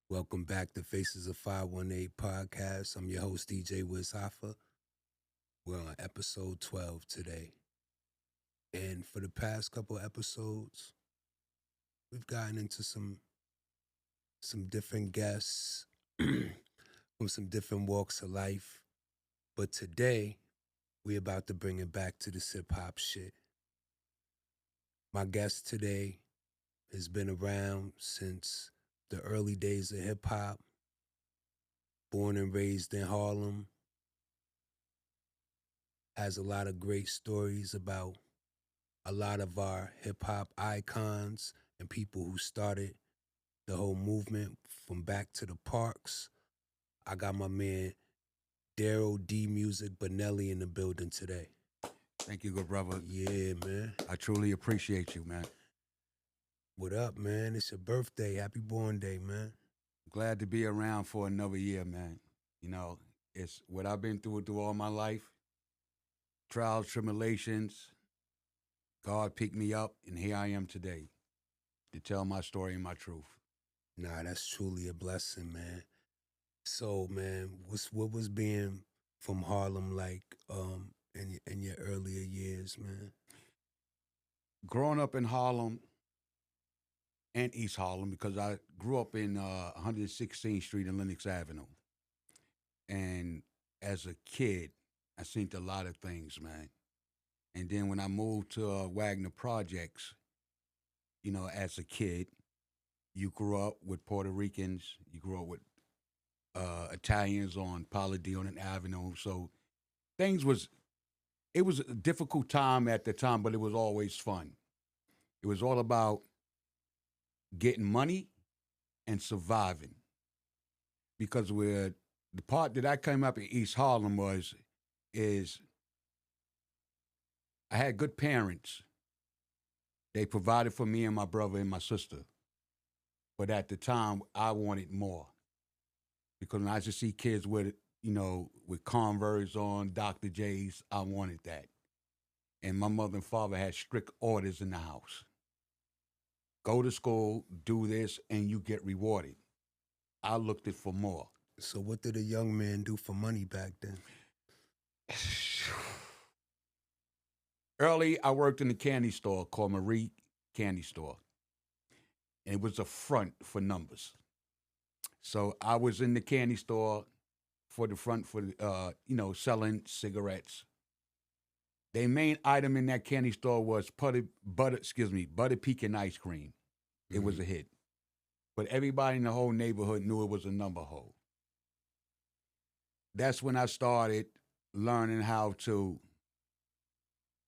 Welcome back to Faces of 518 podcast. I'm your host, DJ Wiz Hoffa. We're on episode 12 today. And for the past couple episodes, we've gotten into some different guests from some different walks of life. But today, we're about to bring it back to the hip hop shit. My guest today has been around since the early days of hip hop, born and raised in Harlem, has a lot of great stories about a lot of our hip hop icons and people who started the whole movement from back to the parks. I got my man Darrell D Music Bonelli in the building today. Thank you, good brother. Yeah, man. I truly appreciate you, man. What up, man? It's your birthday. Happy born day, man. Glad to be around for another year, man. You know, it's what I've been through all my life. Trials, tribulations. God picked me up, and here I am today to tell my story and my truth. Nah, that's truly a blessing, man. So, man, what was being from Harlem like in your earlier years, man? Growing up in Harlem and East Harlem, because I grew up in 116th Street and Lenox Avenue. And as a kid, I seen a lot of things, man. And then when I moved to Wagner Projects, you know, as a kid, you grew up with Puerto Ricans, you grew up with Italians on Paladino and Avenue. So it was a difficult time at the time, but it was always fun. It was all about getting money and surviving. Because the part that I came up in East Harlem is I had good parents. They provided for me and my brother and my sister. But at the time, I wanted more. Because when I used to see kids with Converse on, Dr. J's, I wanted that. And my mother and father had strict orders in the house. Go to school, do this, and you get rewarded. I looked it for more. So what did a young man do for money back then? Early, I worked in a candy store called Marie Candy Store. And it was a front for numbers. So I was in the candy store for the front for, selling cigarettes. Their main item in that candy store was butter pecan ice cream. It was a hit. But everybody in the whole neighborhood knew it was a number hole. That's when I started learning how to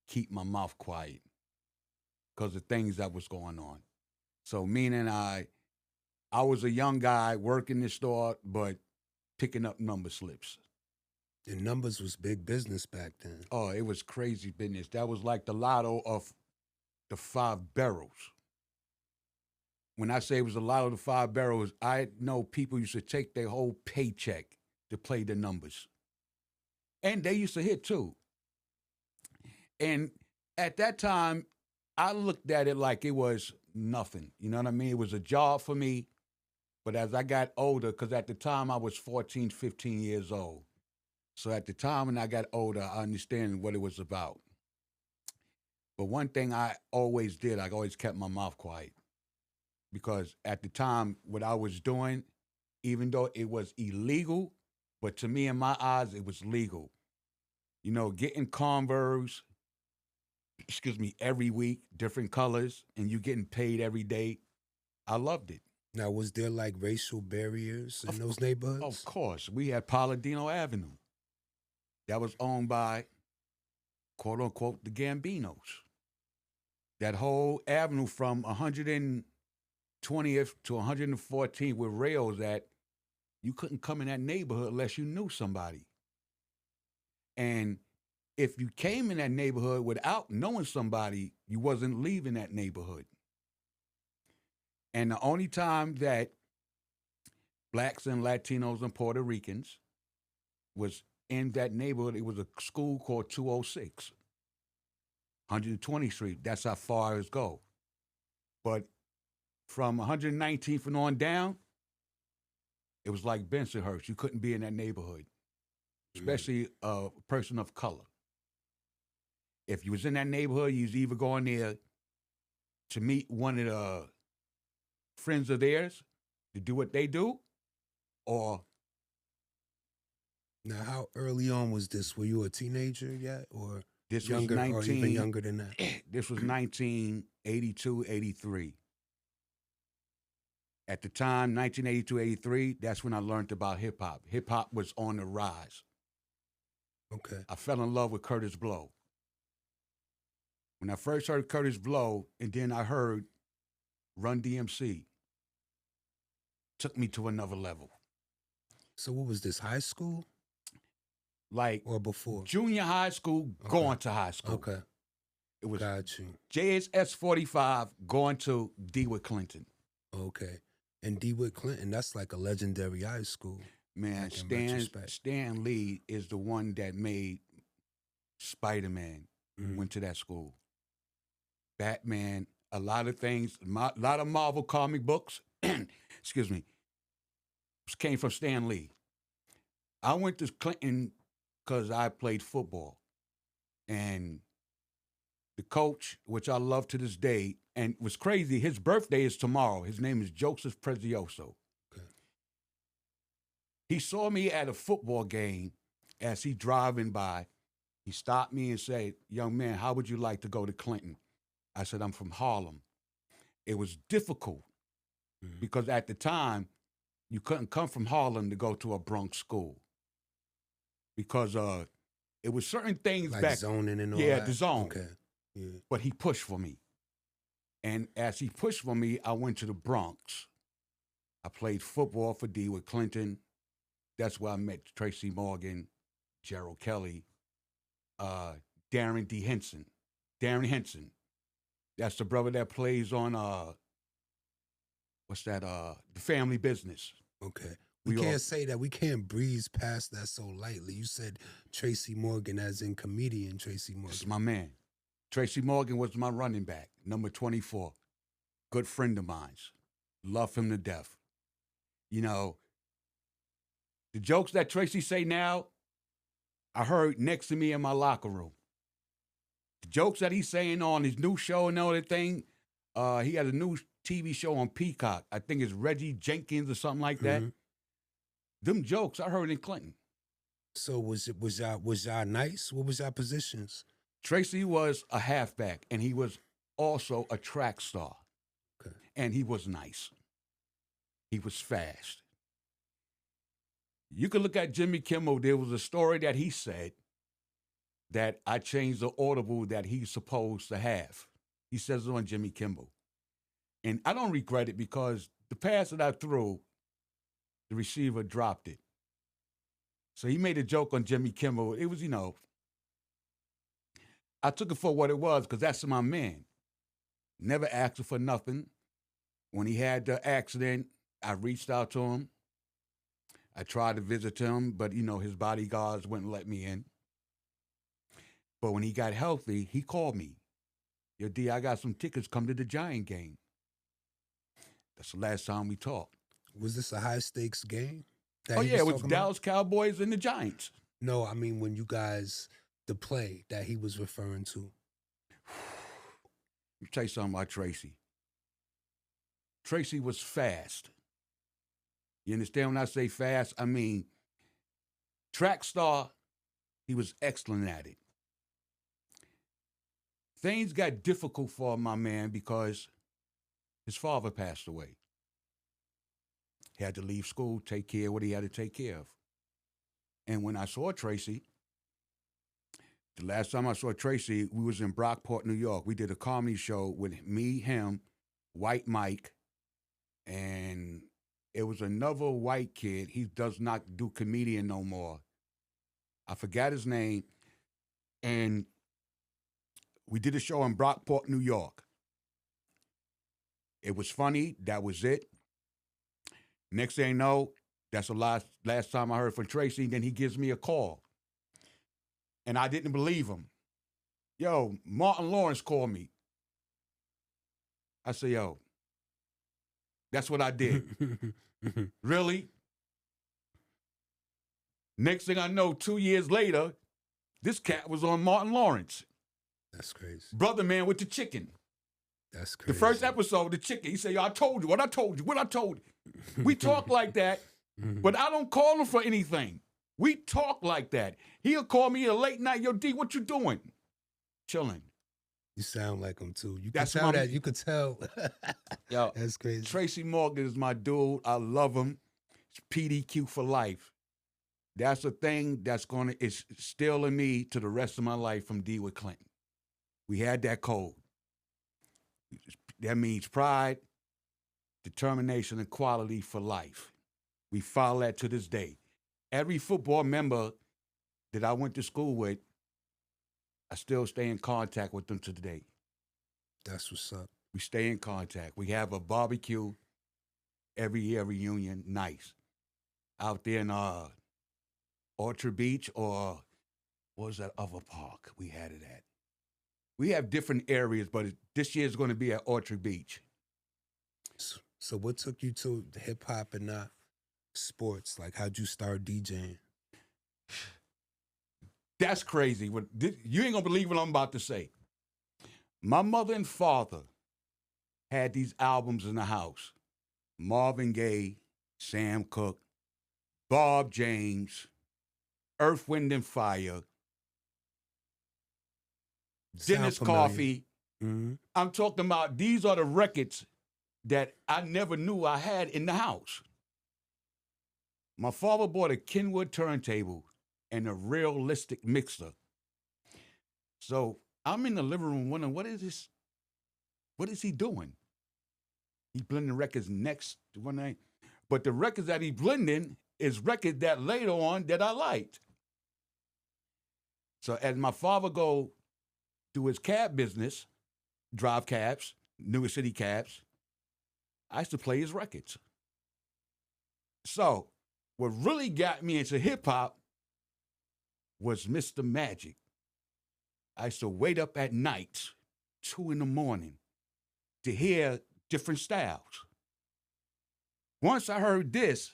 keep my mouth quiet because of things that was going on. So meaning I was a young guy working the store, but picking up number slips. And numbers was big business back then. Oh, it was crazy business. That was like the lotto of the 5 barrels. When I say it was a lotto of the 5 barrels, I know people used to take their whole paycheck to play the numbers. And they used to hit too. And at that time, I looked at it like it was nothing. You know what I mean? It was a job for me. But as I got older, because at the time I was 14, 15 years old. So at the time when I got older, I understand what it was about. But one thing I always did, I always kept my mouth quiet. Because at the time, what I was doing, even though it was illegal, but to me, in my eyes, it was legal. You know, getting Converse, every week, different colors, and you getting paid every day. I loved it. Now, was there like racial barriers in those neighborhoods? Of course. We had Paladino Avenue. That was owned by, quote unquote, the Gambinos. That whole avenue from 120th to 114th where rails at, you couldn't come in that neighborhood unless you knew somebody. And if you came in that neighborhood without knowing somebody, you wasn't leaving that neighborhood. And the only time that blacks and Latinos and Puerto Ricans was in that neighborhood, it was a school called 206, 120th Street. That's how far it go. But from 119th and on down, It was like Bensonhurst. You couldn't be in that neighborhood, especially a person of color. If you was in that neighborhood, you was either going there to meet one of the friends of theirs to do what they do, or... Now, how early on was this? Were you a teenager yet, or This younger, was 19, or even younger than that? This was 1982, 83. At the time, 1982, 83, that's when I learned about hip hop. Hip hop was on the rise. Okay. I fell in love with Curtis Blow. When I first heard Curtis Blow, and then I heard Run DMC, took me to another level. So what was this, high school? Like, or before? Junior high school, going to high school. Okay. It was Got you. JSS 45 going to DeWitt Clinton. Okay. And DeWitt Clinton, that's like a legendary high school. Man, Stan Lee is the one that made Spider-Man. Went to that school. Batman, a lot of things, a lot of Marvel comic books, excuse me, came from Stan Lee. I went to Clinton because I played football. And the coach, which I love to this day, and it was crazy, his birthday is tomorrow. His name is Joseph Prezioso. Okay. He saw me at a football game as he driving by. He stopped me and said, "Young man, how would you like to go to Clinton?" I said, "I'm from Harlem." It was difficult because at the time, you couldn't come from Harlem to go to a Bronx school because it was certain things like back. Zoning and all yeah, that? the zone. Okay. Yeah. But he pushed for me. And as he pushed for me, I went to the Bronx. I played football for DeWitt Clinton. That's where I met Tracy Morgan, Gerald Kelly, Darren Henson. Darren Henson. That's the brother that plays on, what's that, The Family Business. Okay. We can't say that. We can't breeze past that so lightly. You said Tracy Morgan as in comedian Tracy Morgan. This is my man. Tracy Morgan was my running back, number 24. Good friend of mine. Love him to death. You know, the jokes that Tracy say now, I heard next to me in my locker room. The jokes that he's saying on his new show and all that thing, he had a new TV show on Peacock. I think it's Reggie Jenkins or something like that. Them jokes I heard in Clinton. So was y'all nice? What was y'all positions? Tracy was a halfback, and he was also a track star. Okay. And he was nice. He was fast. You could look at Jimmy Kimmel. There was a story that he said that I changed the audible that he's supposed to have. He says it on Jimmy Kimmel. And I don't regret it because the pass that I threw, the receiver dropped it. So he made a joke on Jimmy Kimmel. It was, you know, I took it for what it was because that's my man. Never asked him for nothing. When he had the accident, I reached out to him. I tried to visit him, but, you know, his bodyguards wouldn't let me in. But when he got healthy, he called me. "Yo, D, I got some tickets. Come to the Giant game." That's the last time we talked. Was this a high-stakes game? Oh, yeah, it was Dallas Cowboys and the Giants. No, I mean when you guys, the play that he was referring to. Let me tell you something about Tracy. Tracy was fast. You understand when I say fast? I mean, track star, he was excellent at it. Things got difficult for my man because his father passed away. He had to leave school, take care of what he had to take care of. And when I saw Tracy, the last time I saw Tracy, we was in Brockport, New York. We did a comedy show with me, him, White Mike, and it was another white kid. He does not do comedian no more. I forgot his name. And we did a show in Brockport, New York. It was funny. That was it. Next thing I know, that's the last time I heard from Tracy. Then he gives me a call. And I didn't believe him. "Yo, Martin Lawrence called me." I said, "Yo, that's what I did." "Really?" Next thing I know, 2 years later, this cat was on Martin Lawrence. That's crazy. Brother Man with the chicken. That's crazy. The first episode, the chicken, he said, yo, I told you, what I told you, what I told you. We talk like that, but I don't call him for anything. We talk like that. He'll call me at a late night, yo, D, what you doing? Chilling. You sound like him too. You That's can tell my- that. You could tell. Yo, That's crazy. Tracy Morgan is my dude. I love him. It's PDQ for life. That's a thing that's it's still in me to the rest of my life from D with Clinton. We had that code. That means pride, determination, and quality for life. We follow that to this day. Every football member that I went to school with, I still stay in contact with them to today. That's what's up. We stay in contact. We have a barbecue every year, reunion, nice. Out there in Orchard Beach, or what was that other park we had it at? We have different areas, but this year is going to be at Orchard Beach. So what took you to hip hop and not sports? Like, how'd you start DJing? That's crazy. You ain't gonna believe what I'm about to say. My mother and father had these albums in the house. Marvin Gaye, Sam Cooke, Bob James, Earth, Wind and Fire, Dennis Coffey. Mm-hmm. I'm talking about, these are the records that I never knew I had in the house. My father bought a Kenwood turntable and a realistic mixer. So I'm in the living room wondering, what is this? What is he doing? He blending records next to one night. But the records that he blending is records that later on that I liked. So as my father go do his cab business, drive cabs, New York City cabs, I used to play his records. So what really got me into hip hop was Mr. Magic. I used to wait up at night, 2 a.m, to hear different styles. Once I heard this,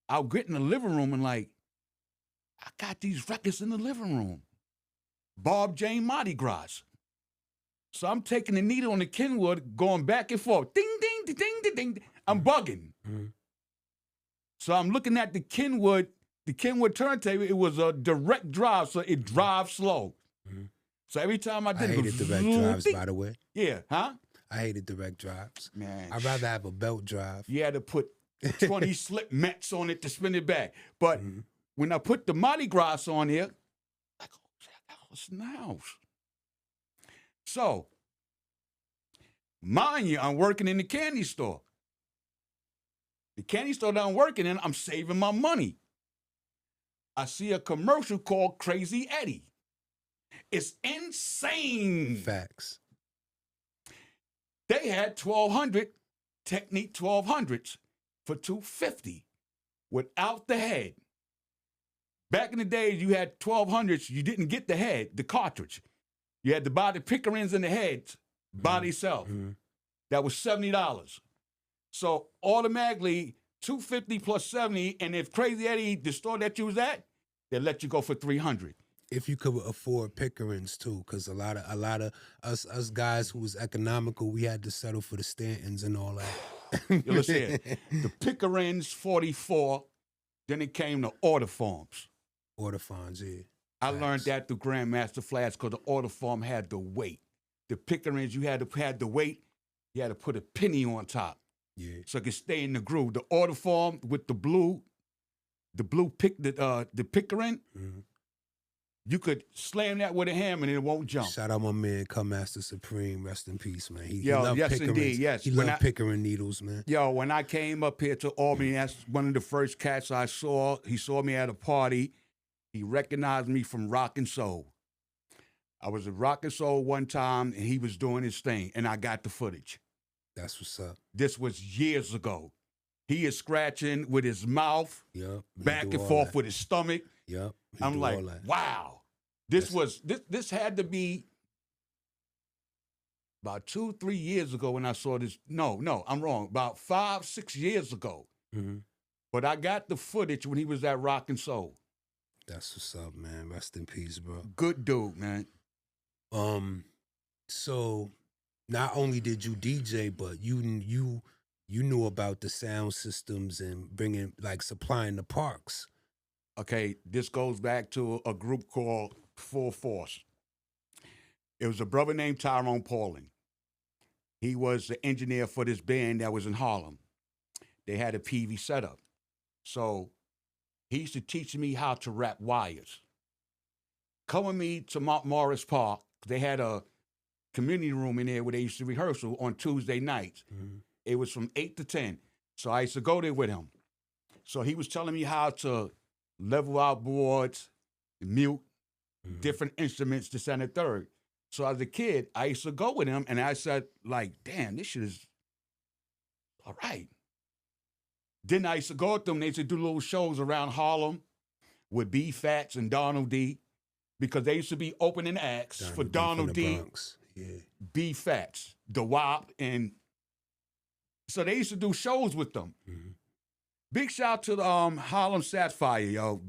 I'll get in the living room and like, I got these records in the living room. Bob James Mardi Gras. So I'm taking the needle on the Kenwood, going back and forth. Ding, ding, ding, ding, ding, ding. I'm bugging. Mm-hmm. So I'm looking at the Kenwood turntable. It was a direct drive, so it drives slow. Mm-hmm. So every time I I did it, hated direct drives, by the way. Yeah, huh? I hated direct drives. Man, I'd rather have a belt drive. you had to put 20 slip mats on it to spin it back. But when I put the Mardi Gras on here, like, oh, that was nice. So, mind you, I'm working in the candy store. The candy store that I'm working in, I'm saving my money. I see a commercial called Crazy Eddie. It's insane. Facts. They had 1200 Technique 1200s for $250 without the head. Back in the days, you had 1200s, you didn't get the head, the cartridge. You had to buy the picker ends and the heads by themselves. Mm-hmm. That was $70. So automatically, $250 plus $70, and if Crazy Eddie, the store that you was at, they let you go for $300. If you could afford pickerings too, because a lot of us guys who was economical, we had to settle for the Stantons and all that. You listen, the picker ends 44, then it came to order forms. Order funds, yeah. I learned that through Grandmaster Flash because the order form had the weight. The picker ends, you had the weight, you had to put a penny on top. Yeah. So it could stay in the groove. The order form with the blue picker end, you could slam that with a hammer and it won't jump. Shout out my man, Come Master Supreme, rest in peace, man. He Yo, loved yes, pickerings. indeed, yes. He loved pickering needles, man. Yo, when I came up here to Albany, that's one of the first cats I saw. He saw me at a party. He recognized me from Rock and Soul. I was at Rock and Soul one time, and he was doing his thing, and I got the footage. That's what's up. This was years ago. He is scratching with his mouth, Yep. back and forth with his stomach. Yep. I'm like, wow. This had to be about 2-3 years ago when I saw this. No, I'm wrong. About 5-6 years ago. Mm-hmm. But I got the footage when he was at Rock and Soul. That's what's up, man. Rest in peace, bro. Good dude, man. So not only did you DJ, but you knew about the sound systems and bringing, like, supplying the parks. Okay, this goes back to a group called Full Force. It was a brother named Tyrone Paulin. He was the engineer for this band that was in Harlem. They had a PV setup. So he used to teach me how to wrap wires. Come with me to Mount Morris Park. They had a community room in there where they used to rehearsal on Tuesday nights. Mm-hmm. It was from 8 to 10. So I used to go there with him. So he was telling me how to level out boards, mute, different instruments, this and the third. So as a kid, I used to go with him, and I said, like, damn, this shit is all right. Then I used to go with them. They used to do little shows around Harlem with B Fats and Donald D, because they used to be opening acts for Donald D, B Fats, the WAP, and so they used to do shows with them. Mm-hmm. Big shout out to the Harlem Sapphire, yo,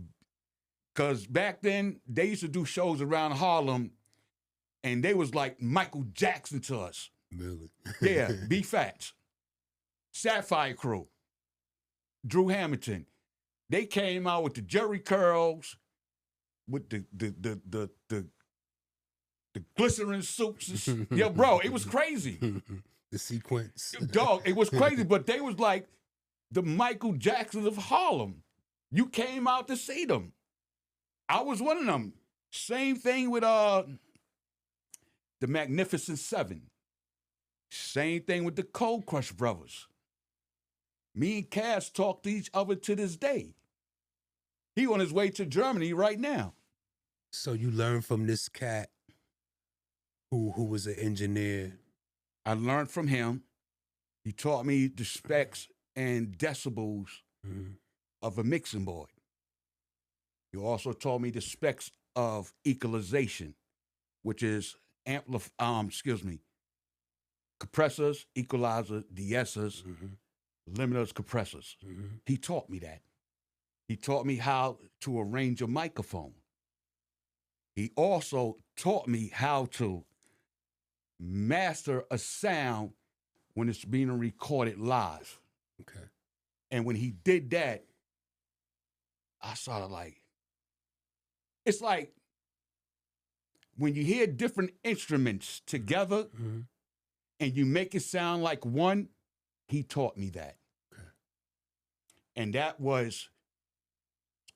because back then they used to do shows around Harlem, and they was like Michael Jackson to us. Really? Yeah, B Fats, Sapphire Crew, Drew Hamilton. They came out with the Jerry curls, with the glycerin suits. Yo, bro, it was crazy. The sequence. Dog, it was crazy, but they was like the Michael Jacksons of Harlem. You came out to see them. I was one of them. Same thing with the Magnificent Seven. Same thing with the Cold Crush Brothers. Me and Cass talk to each other to this day. He on his way to Germany right now. So you learned from this cat who was an engineer. I learned from him. He taught me the specs and decibels of a mixing board. He also taught me the specs of equalization, which is compressors, equalizers, de-essers, limiters, compressors. He taught me that. He taught me how to arrange a microphone. He also taught me how to master a sound when it's being recorded live. Okay. And when he did that, I sort of like, it's like when you hear different instruments together and you make it sound like one, he taught me that. Okay. And that was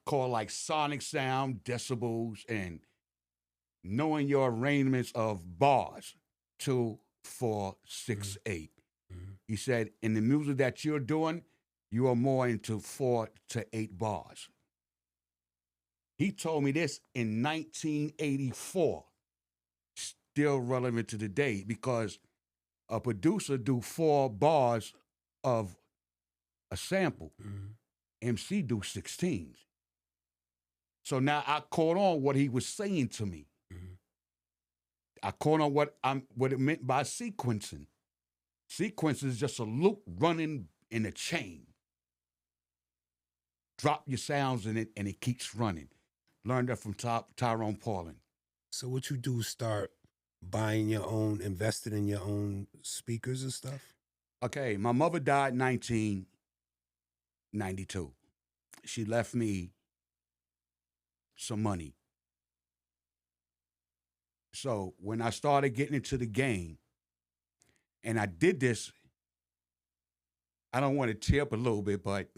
called like sonic sound, decibels, and knowing your arrangements of bars, 2, 4, 6, 8. He said, in the music that you're doing, you are more into 4 to 8 bars. He told me this in 1984, still relevant to today, because a producer do 4 bars of a sample. MC do 16s. So now I caught on what he was saying to me. I caught on what it meant by sequencing. Sequence is just a loop running in a chain. Drop your sounds in it and it keeps running. Learned that from Tyrone Paulin. So what you do, start buying your own, invested in your own speakers and stuff? Okay, my mother died in 1992. She left me some money. So when I started getting into the game, and I did this, I don't want to tear up a little bit, but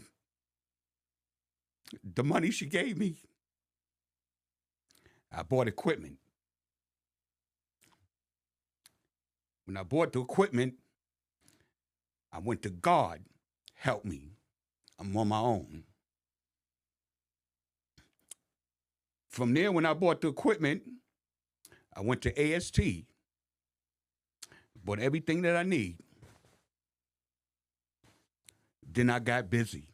the money she gave me, I bought equipment. When I bought the equipment, I went to God, help me. I'm on my own. From there, when I bought the equipment, I went to AST, bought everything that I need. Then I got busy.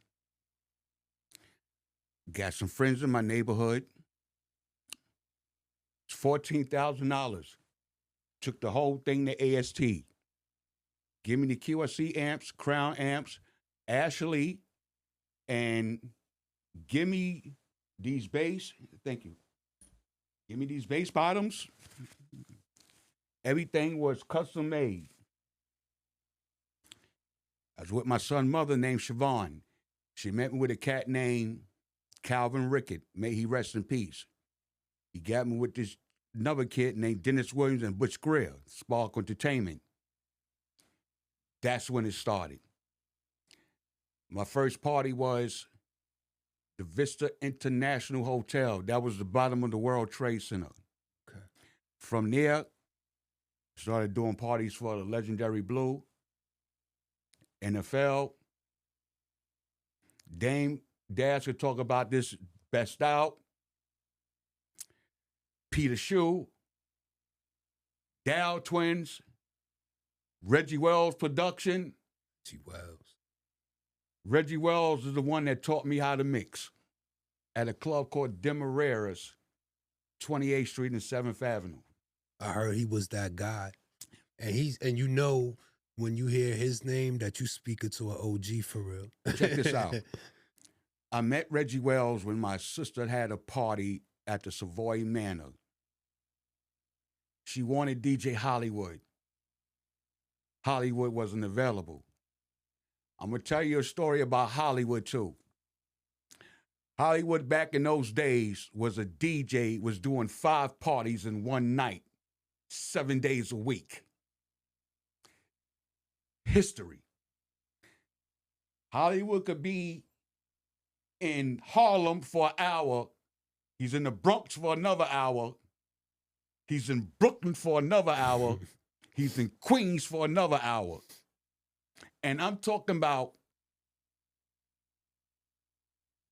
Got some friends in my neighborhood. It's $14,000. Took the whole thing to AST. Give me the QSC amps, Crown amps, Ashley, and give me these bass. Thank you. Give me these bass bottoms. Everything was custom made. I was with my son's mother named Siobhan. She met me with a cat named Calvin Rickett. May he rest in peace. He got me with this another kid named Dennis Williams and Butch Greer, Spark Entertainment. That's when it started. My first party was the Vista International Hotel. That was the bottom of the World Trade Center. Okay. From there, started doing parties for the Legendary Blue, NFL. Dame Dash could talk about this, Best Out, Peter Shue, Dow Twins, Reggie Wells Production. Reggie Wells is the one that taught me how to mix at a club called Demerara's, 28th Street and 7th Avenue. I heard he was that guy. And you know when you hear his name that you speaking to an OG for real. Check this out. I met Reggie Wells when my sister had a party at the Savoy Manor. She wanted DJ Hollywood. Hollywood wasn't available. I'm going to tell you a story about Hollywood, too. Hollywood back in those days was a DJ, was doing 5 parties in one night, 7 days a week. History. Hollywood could be in Harlem for an hour. He's in the Bronx for another hour. He's in Brooklyn for another hour. He's in Queens for another hour. And I'm talking about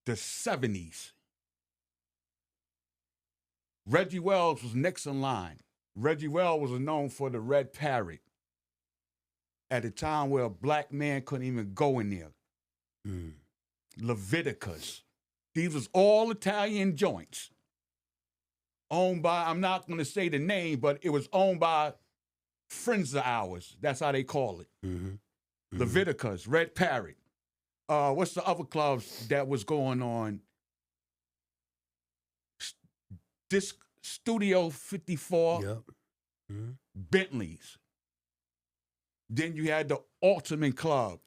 the 70s. Reggie Wells was next in line. Reggie Wells was known for the Red Parrot at a time where a black man couldn't even go in there. Leviticus. These was all Italian joints. Owned by, I'm not going to say the name, but it was owned by friends of ours. That's how they call it. Leviticus, Red Parrot. What's the other clubs that was going on? Disc Studio 54. Yep. Bentleys. Then you had the Ultimate Club.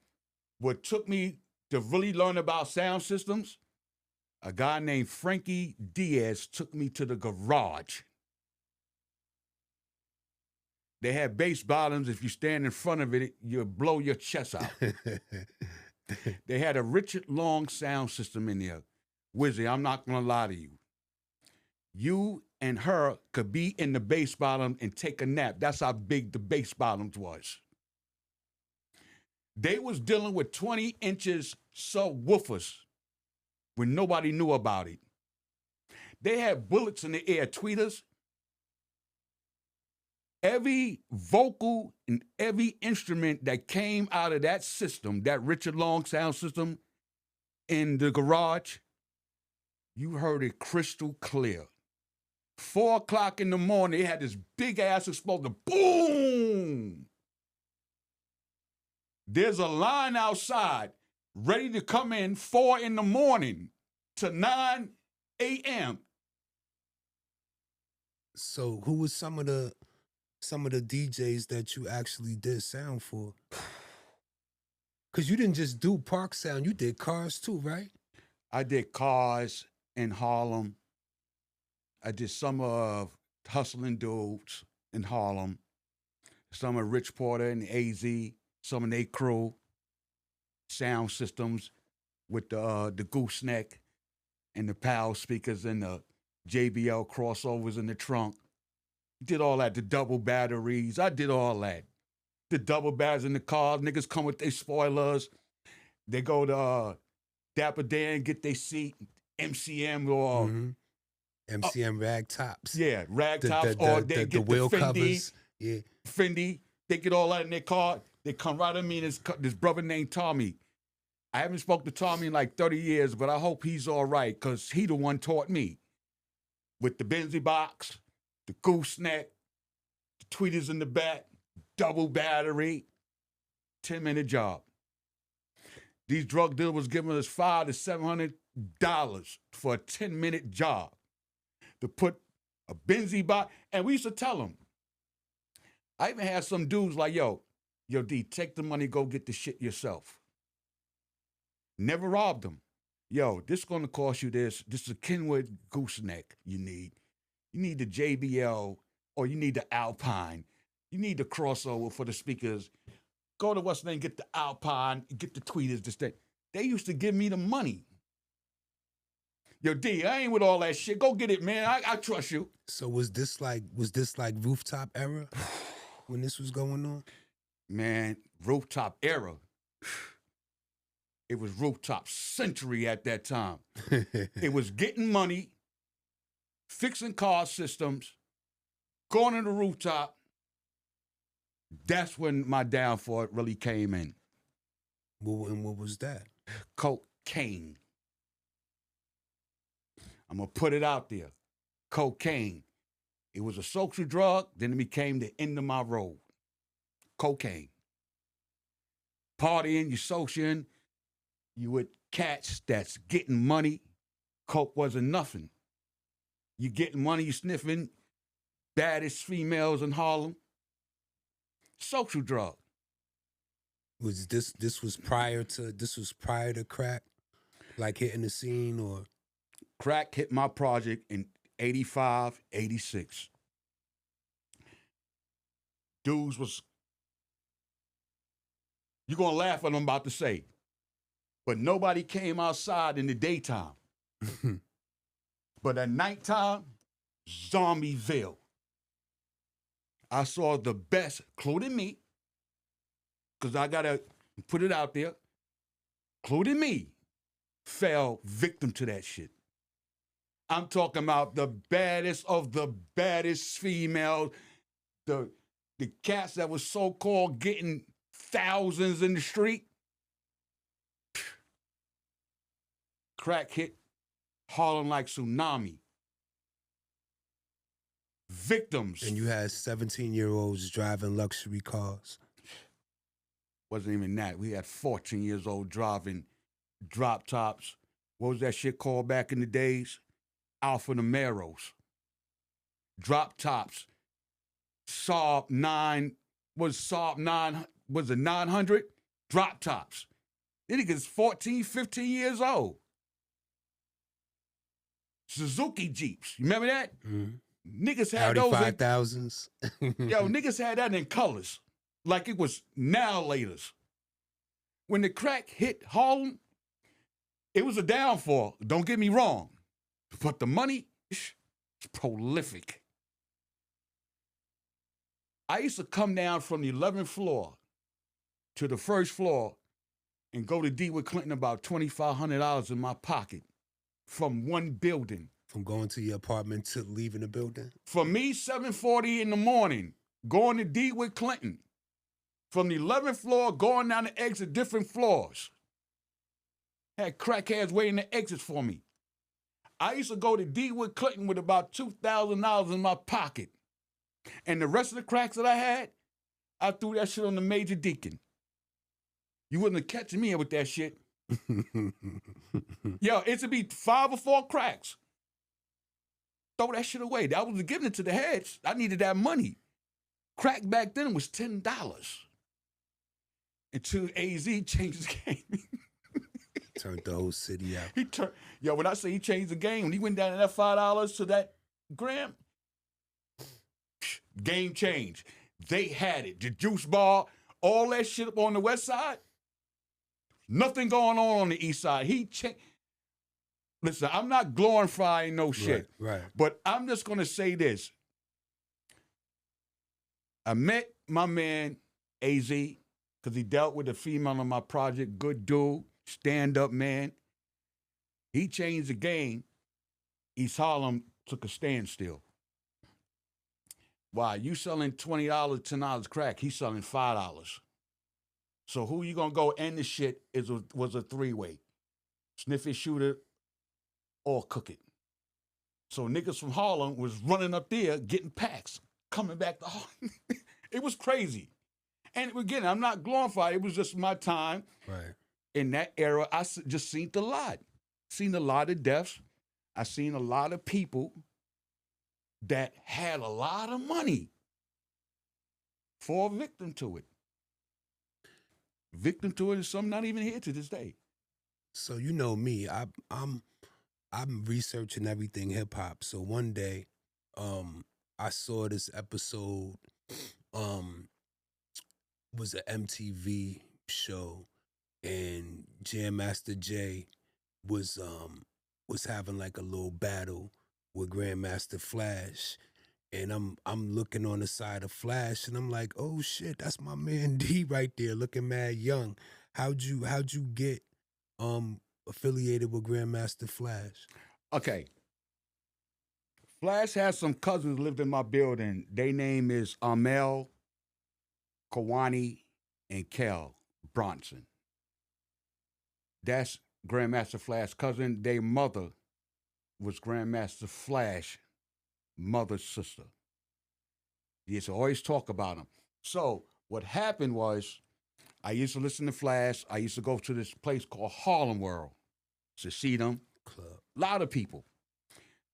What took me to really learn about sound systems, a guy named Frankie Diaz took me to the garage. They had bass bottoms. If you stand in front of it, you'll blow your chest out. They had a Richard Long sound system in there. Wizzy, I'm not going to lie to you. You and her could be in the bass bottom and take a nap. That's how big the bass bottoms was. They was dealing with 20 inches subwoofers when nobody knew about it. They had bullets in the air, tweeters. Every vocal and every instrument that came out of that system, that Richard Long sound system in the garage, you heard it crystal clear. 4 o'clock in the morning, they had this big ass explosion. Boom! There's a line outside ready to come in 4 in the morning to 9 a.m. So who was some of the DJs that you actually did sound for? Because you didn't just do park sound, you did cars too, right? I did cars in Harlem. I did some of Hustling Dudes in Harlem, some of Rich Porter and AZ, some of their crew, sound systems with the gooseneck and the PAL speakers and the JBL crossovers in the trunk. Did all that, the double batteries. I did all that. The double batteries in the cars. Niggas come with their spoilers. They go to Dapper Dan, get their seat, MCM or... MCM rag tops. Yeah, rag tops. Or they get the wheel Fendi, covers. Yeah. Fendi. They get all that in their car. They come right at me and this brother named Tommy. I haven't spoken to Tommy in like 30 years, but I hope he's all right because he the one taught me. With the Benzie box, the gooseneck, the tweeters in the back, double battery, 10-minute job. These drug dealers was giving us $500 to $700 for a 10-minute job to put a Benzie by. And we used to tell them. I even had some dudes like, yo, D, take the money, go get the shit yourself. Never robbed them. Yo, this is going to cost you this. This is a Kenwood gooseneck you need. You need the JBL or you need the Alpine. You need the crossover for the speakers. Go to what's the name, get the Alpine, get the tweeters, this thing. They used to give me the money. Yo, D, I ain't with all that shit. Go get it, man. I trust you. So was this like rooftop era when this was going on? Man, rooftop era. It was rooftop century at that time. It was getting money, fixing car systems, going to the rooftop. That's when my downfall really came in. And what was that? Cocaine. I'm going to put it out there. Cocaine. It was a social drug, then it became the end of my road. Cocaine. Partying, you socialing, you with cats that's getting money. Coke wasn't nothing. You getting money, you sniffing baddest females in Harlem. Social drug. Was this was prior to crack, like hitting the scene, or? Crack hit my project in 85, 86. Dudes was, you're going to laugh at what I'm about to say, but nobody came outside in the daytime. But at nighttime, Zombieville. I saw the best, including me, because I got to put it out there, including me, fell victim to that shit. I'm talking about the baddest of the baddest females, the cats that was so-called getting thousands in the street. Crack hit Harlem like tsunami. Victims. And you had 17-year-olds driving luxury cars. Wasn't even that. We had 14 years old driving drop tops. What was that shit called back in the days? Alfa Romeos. Drop tops. Saab 9, was it 900? Drop tops. Then he gets 14, 15 years old. Suzuki Jeeps. You remember that? Mm-hmm. Niggas had Audi those. 5000s. Yo, niggas had that in colors. Like it was now laters. When the crack hit Harlem, it was a downfall. Don't get me wrong. But the money is prolific. I used to come down from the 11th floor to the first floor and go to D with Clinton about $2,500 in my pocket from one building. From going to your apartment to leaving the building? For me, 7:40 in the morning, going to D with Clinton. From the 11th floor, going down the exit, different floors. Had crackheads waiting the exits for me. I used to go to D with Clinton with about $2,000 in my pocket. And the rest of the cracks that I had, I threw that shit on the Major Deacon. You wouldn't have catching me with that shit. Yo, it should be 5 or 4 cracks. Throw that shit away. I was giving it to the heads. I needed that money. Crack back then was $10. Until AZ changed the game. Turned the whole city out. Yo, when I say he changed the game, when he went down to that $5 to that gram, game changed. They had it. The juice bar, all that shit up on the west side. Nothing going on the east side. He changed. Listen, I'm not glorifying no shit. Right. But I'm just going to say this. I met my man, AZ, because he dealt with a female on my project. Good dude, stand-up man. He changed the game. East Harlem took a standstill. Why? You selling $20, $10 crack. He's selling $5. So who you going to go end the shit was a 3-way. Sniff it, shoot it, or cook it. So niggas from Harlem was running up there, getting packs, coming back to Harlem. It was crazy. And again, I'm not glorified. It was just my time. Right. in that era, just seen a lot. Seen a lot of deaths. I seen a lot of people that had a lot of money for a victim to it. Victim to it is some not even here to this day. So you know me, I'm researching everything hip hop. So one day, I saw this episode, was an MTV show, and Jam Master Jay was having like a little battle with Grandmaster Flash. And I'm looking on the side of Flash, and I'm like, oh shit, that's my man D right there, looking mad young. How'd you get affiliated with Grandmaster Flash? Okay. Flash has some cousins lived in my building. Their name is Amel, Kawani, and Kel Bronson. That's Grandmaster Flash's cousin. Their mother was Grandmaster Flash, mother's sister. He used to always talk about him. So what happened was, I used to listen to Flash. I used to go to this place called Harlem World to see them. Club. A lot of people.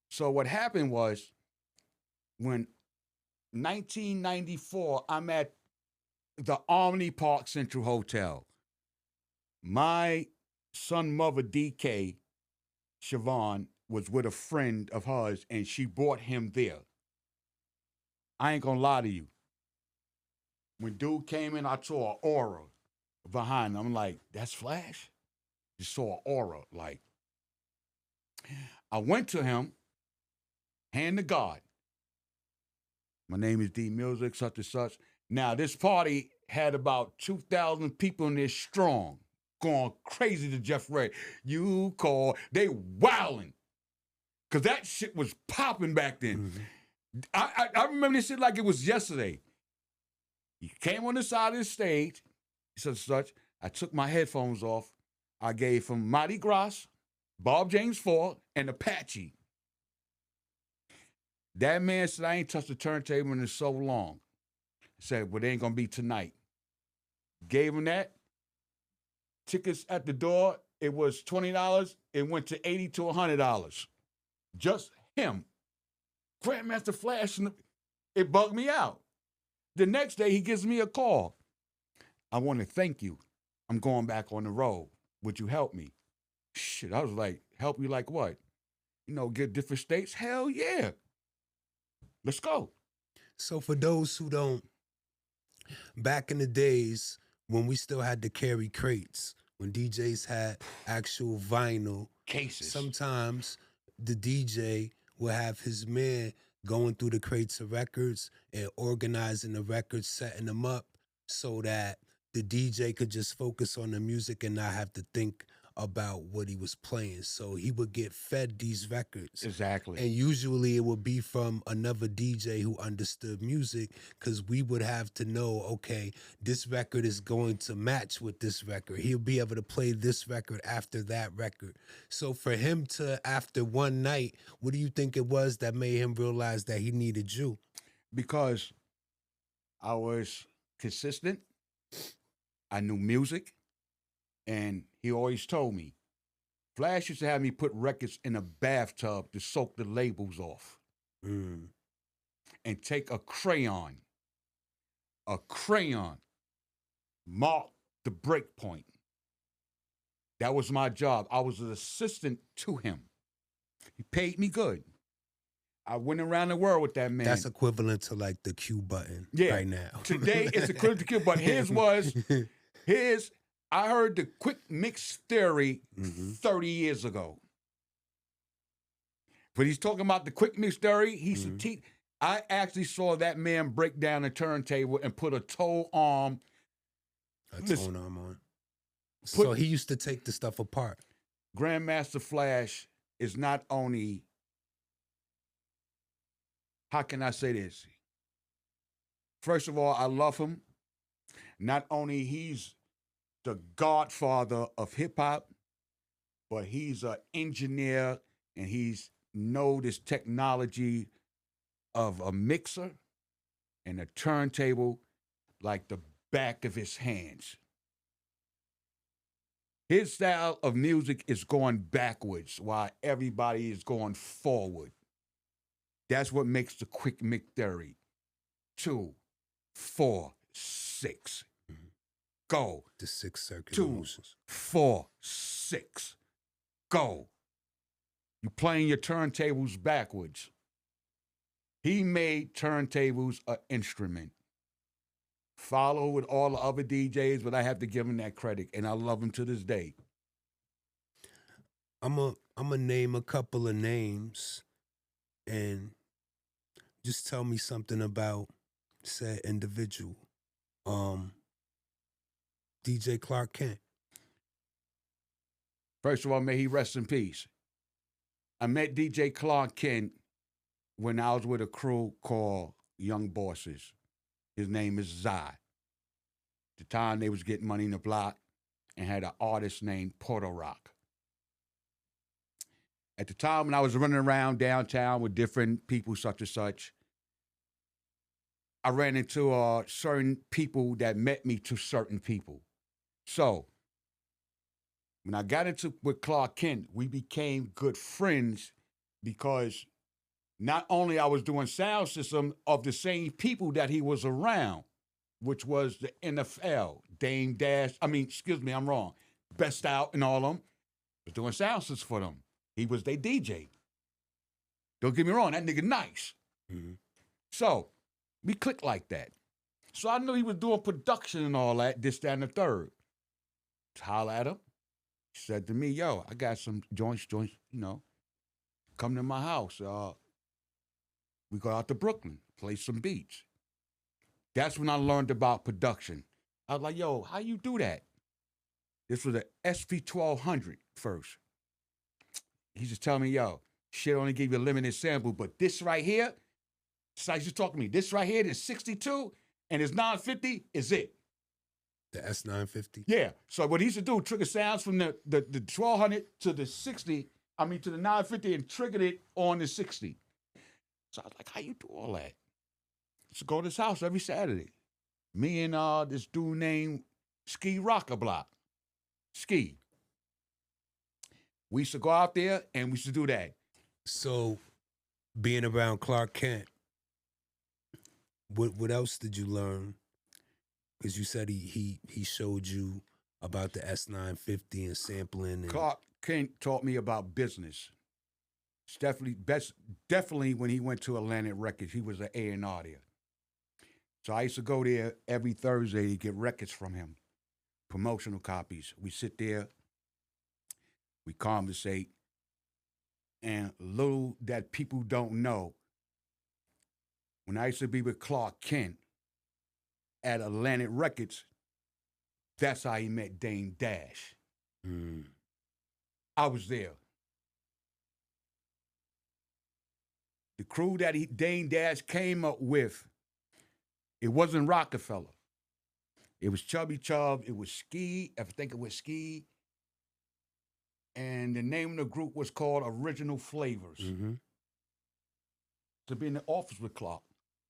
So what happened was, when 1994, I'm at the Omni Park Central Hotel. My son mother, DK, Siobhan, was with a friend of hers, and she brought him there. I ain't gonna lie to you. When dude came in, I saw an aura behind him. I'm like, that's Flash? Just saw an aura. Like, I went to him, hand to God. My name is D Music, such and such. Now, this party had about 2,000 people in there strong, going crazy to Jeff Ray. You call, they wilding. Because that shit was popping back then. Mm-hmm. I remember this shit like it was yesterday. He came on the side of the stage, such and such. I took my headphones off. I gave him Mardi Gras, Bob James 4, and Apache. That man said, I ain't touched the turntable in so long. He said, well, it ain't gonna be tonight. Gave him that. Tickets at the door, it was $20. It went to $80 to $100. Just him. Grandmaster Flash, it bugged me out. The next day, he gives me a call. I want to thank you. I'm going back on the road. Would you help me? Shit, I was like, help you like what? You know, get different states? Hell yeah. Let's go. So for those who don't, back in the days when we still had to carry crates, when DJs had actual vinyl Cases. sometimes the DJ will have his man going through the crates of records and organizing the records, setting them up so that the DJ could just focus on the music and not have to think about what he was playing. So he would get fed these records. Exactly. And usually it would be from another DJ who understood music, because we would have to know, okay, this record is going to match with this record. He'll be able to play this record after that record. So for him to, after one night, what do you think it was that made him realize that he needed you? Because I was consistent. I knew music. And he always told me, Flash used to have me put records in a bathtub to soak the labels off. And take a crayon, mark the break point. That was my job. I was an assistant to him. He paid me good. I went around the world with that man. That's equivalent to like the Q button right now. Today it's equivalent to Q, but his I heard the quick mix theory 30 years ago. But he's talking about the quick mix theory. I actually saw that man break down a turntable and put a toe arm. On. So he used to take the stuff apart. Grandmaster Flash is not only, how can I say this? First of all, I love him. Not only he's the godfather of hip hop, but he's an engineer and he's know this technology of a mixer and a turntable like the back of his hands. His style of music is going backwards while everybody is going forward. That's what makes the quick McDurry. 2, 4, 6. Go. The Sixth Circuit 2, emotions. 4, 6. Go. You're playing your turntables backwards. He made turntables an instrument. Follow with all the other DJs, but I have to give him that credit, and I love him to this day. I'm a name a couple of names, and just tell me something about said individual. DJ Clark Kent. First of all, may he rest in peace. I met DJ Clark Kent when I was with a crew called Young Bosses. His name is Zai. At the time, they was getting money in the block and had an artist named Porter Rock. At the time when I was running around downtown with different people such and such, I ran into certain people that met me to certain people. So when I got into with Clark Kent, we became good friends because not only I was doing sound system of the same people that he was around, which was the NFL, Dame Dash. I'm wrong. Best Out and all of them. Was doing sound system for them. He was their DJ. Don't get me wrong, that nigga nice. Mm-hmm. So we clicked like that. So I knew he was doing production and all that, this, that, and the third. Holler at him. He said to me, yo, I got some joints, come to my house. We go out to Brooklyn, play some beats. That's when I learned about production. I was like, yo, how you do that? This was an SP1200 first. He just telling me, yo, shit only give you a limited sample, but this right here, so he's just talking to me, this right here is 62 and it's 950 is it. The S950? Yeah. So what he used to do, trigger sounds from the 1200 to the 60, to the 950 and triggered it on the 60. So I was like, how you do all that? So go to his house every Saturday. Me and this dude named Ski Rockablock. Ski. We used to go out there and we used to do that. So being around Clark Kent, what else did you learn? Because you said he showed you about the S950 and sampling. And Clark Kent taught me about business. It's definitely when he went to Atlantic Records, he was an A&R there. So I used to go there every Thursday to get records from him, promotional copies. We sit there, we conversate, and little that people don't know, when I used to be with Clark Kent at Atlantic Records, that's how he met Dame Dash. Mm. I was there. The crew that Dame Dash came up with, it wasn't Rockefeller. It was Chubby Chub. It was Ski. I think it was Ski. And the name of the group was called Original Flavors. Mm-hmm. To be in the office with Clark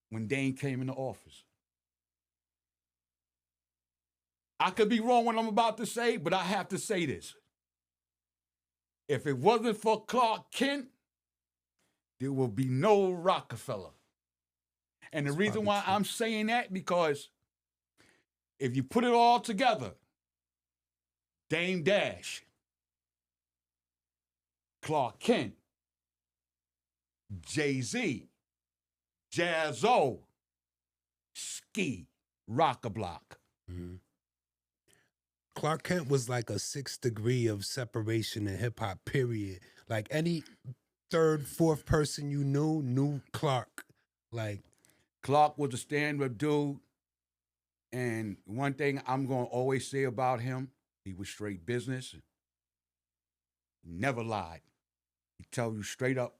when Dame came in the office. I could be wrong what I'm about to say, but I have to say this. If it wasn't for Clark Kent, there will be no Rockefeller. And the reason why I'm saying that, because if you put it all together, Dame Dash, Clark Kent, Jay-Z, Jazzo, Ski, Rockablock. Mm-hmm. Clark Kent was like a 6th degree of separation in hip-hop, period. Like any third, fourth person you knew Clark. Like, Clark was a stand-up dude. And one thing I'm going to always say about him, he was straight business. Never lied. He tell you straight up,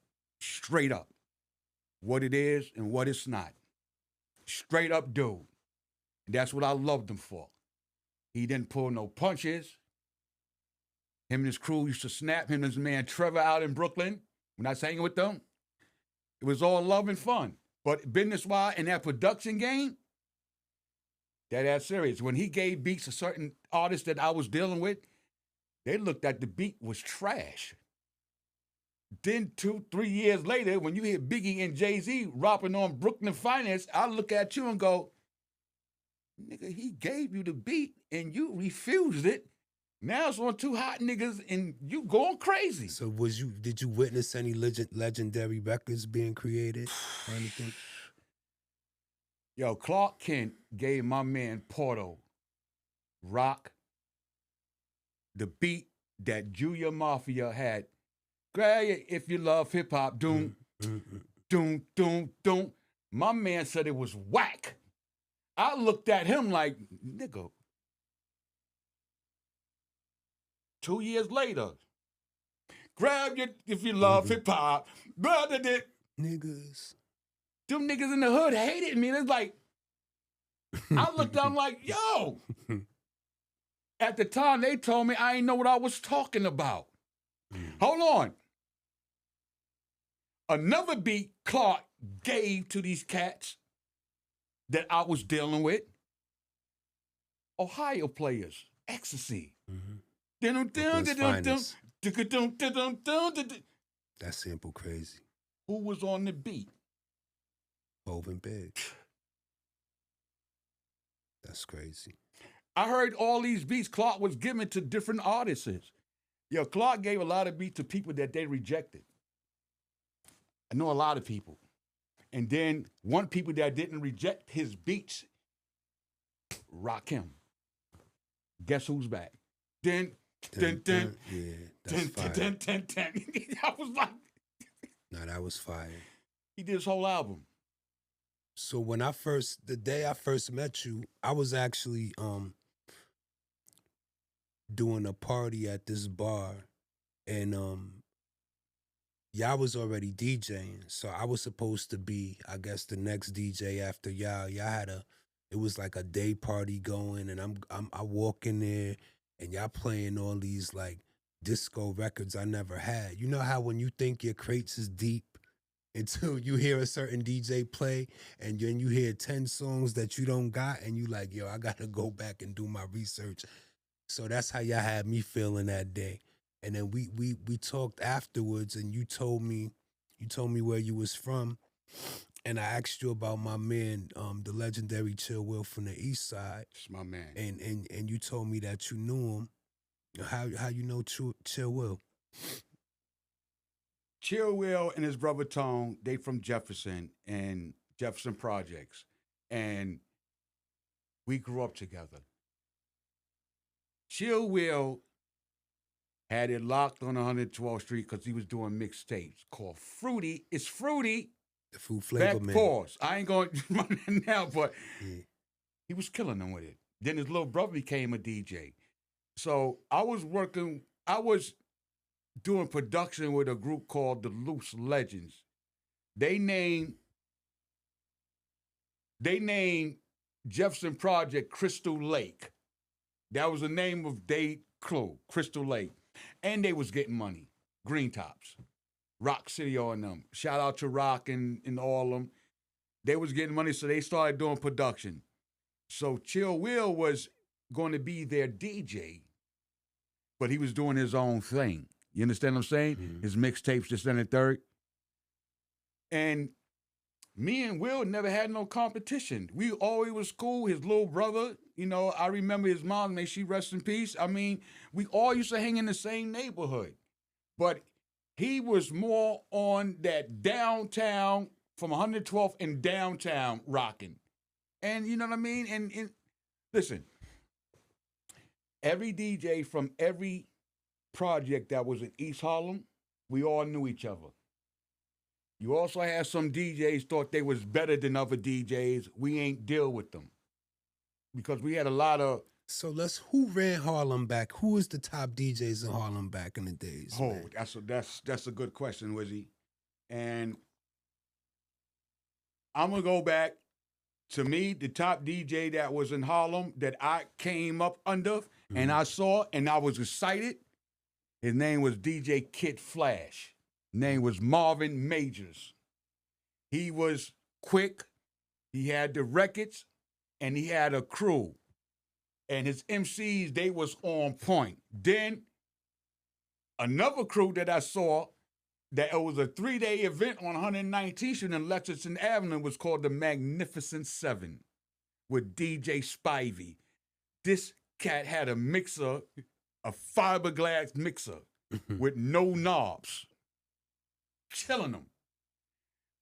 what it is and what it's not. Straight up dude. And that's what I loved him for. He didn't pull no punches. Him and his crew used to snap. Him and his man Trevor out in Brooklyn. When I was hanging with them, it was all love and fun. But business-wise, in that production game, that's serious. When he gave beats to certain artists that I was dealing with, They looked at the beat was trash. Then 2-3 years later, when you hear Biggie and Jay-Z rapping on Brooklyn Finance, I look at you and go, nigga, he gave you the beat and you refused it. Now it's on two hot niggas and you going crazy. So did you witness any legendary records being created or anything? Yo, Clark Kent gave my man Porto Rock the beat that Junior Mafia had. Grab it if you love hip hop. Doom, doom, doom, doom. My man said it was whack. I looked at him like, nigga. 2 years later, grab it if you love hip hop. Niggas. Them niggas in the hood hated me. It's like, I looked down like, yo. At the time, they told me I didn't know what I was talking about. Hold on. Another beat Clark gave to these cats that I was dealing with. Ohio players, Ecstasy. That sample crazy. Who was on the beat? Hov and Big. That's crazy. I heard all these beats Clark was giving to different artists. Yo, Clark gave a lot of beats to people that they rejected. I know a lot of people. And then one people that didn't reject his beats, rock him. Guess who's back? Yeah, that's fire. I was like, nah, that was fire. He did his whole album. So the day I first met you, I was actually doing a party at this bar, and y'all was already DJing, so I was supposed to be, I guess, the next DJ after y'all. Y'all had it was like a day party going, and I walk in there, and y'all playing all these like disco records I never had. You know how when you think your crates is deep until you hear a certain DJ play, and then you hear 10 songs that you don't got, and you like, yo, I gotta go back and do my research. So that's how y'all had me feeling that day. And then we talked afterwards, and you told me where you was from, and I asked you about my man, the legendary Chill Will from the East Side. It's my man. And you told me that you knew him. How you know Chill Will? Chill Will and his brother Tone, they from Jefferson and Jefferson Projects. And we grew up together. Chill Will had it locked on 112th Street because he was doing mixtapes called Fruity. It's Fruity. The Fruit Flavor Man. Pause. I ain't going to run that now, but he was killing them with it. Then his little brother became a DJ. So I was doing production with a group called the Loose Legends. They named Jefferson Project Crystal Lake. That was the name of their crew, Crystal Lake. And they was getting money. Green Tops. Rock City on them. Shout out to Rock and all of them. They was getting money, so they started doing production. So Chill Will was going to be their DJ, but he was doing his own thing. You understand what I'm saying? Mm-hmm. His mixtapes, this and the third. And me and Will never had no competition. We always was cool. His little brother, I remember his mom, may she rest in peace. I mean, we all used to hang in the same neighborhood. But he was more on that downtown, from 112th and downtown rocking. And you know what I mean? And listen, every DJ from every project that was in East Harlem, we all knew each other. You also had some DJs thought they was better than other DJs. We ain't deal with them because we had a lot of. So who ran Harlem back? Who was the top DJs in Harlem back in the days? Oh, man? that's a good question, Wizzy. And I'm gonna go back. To me, the top DJ that was in Harlem that I came up under and I saw and I was excited, his name was DJ Kid Flash. Name was Marvin Majors. He was quick. He had the records and he had a crew. And his MCs, they was on point. Then Another crew that I saw that it was a 3-day event on 119th Street in Lexington Avenue was called the Magnificent Seven with DJ Spivey. This cat had a mixer, a fiberglass mixer with no knobs. Killing them.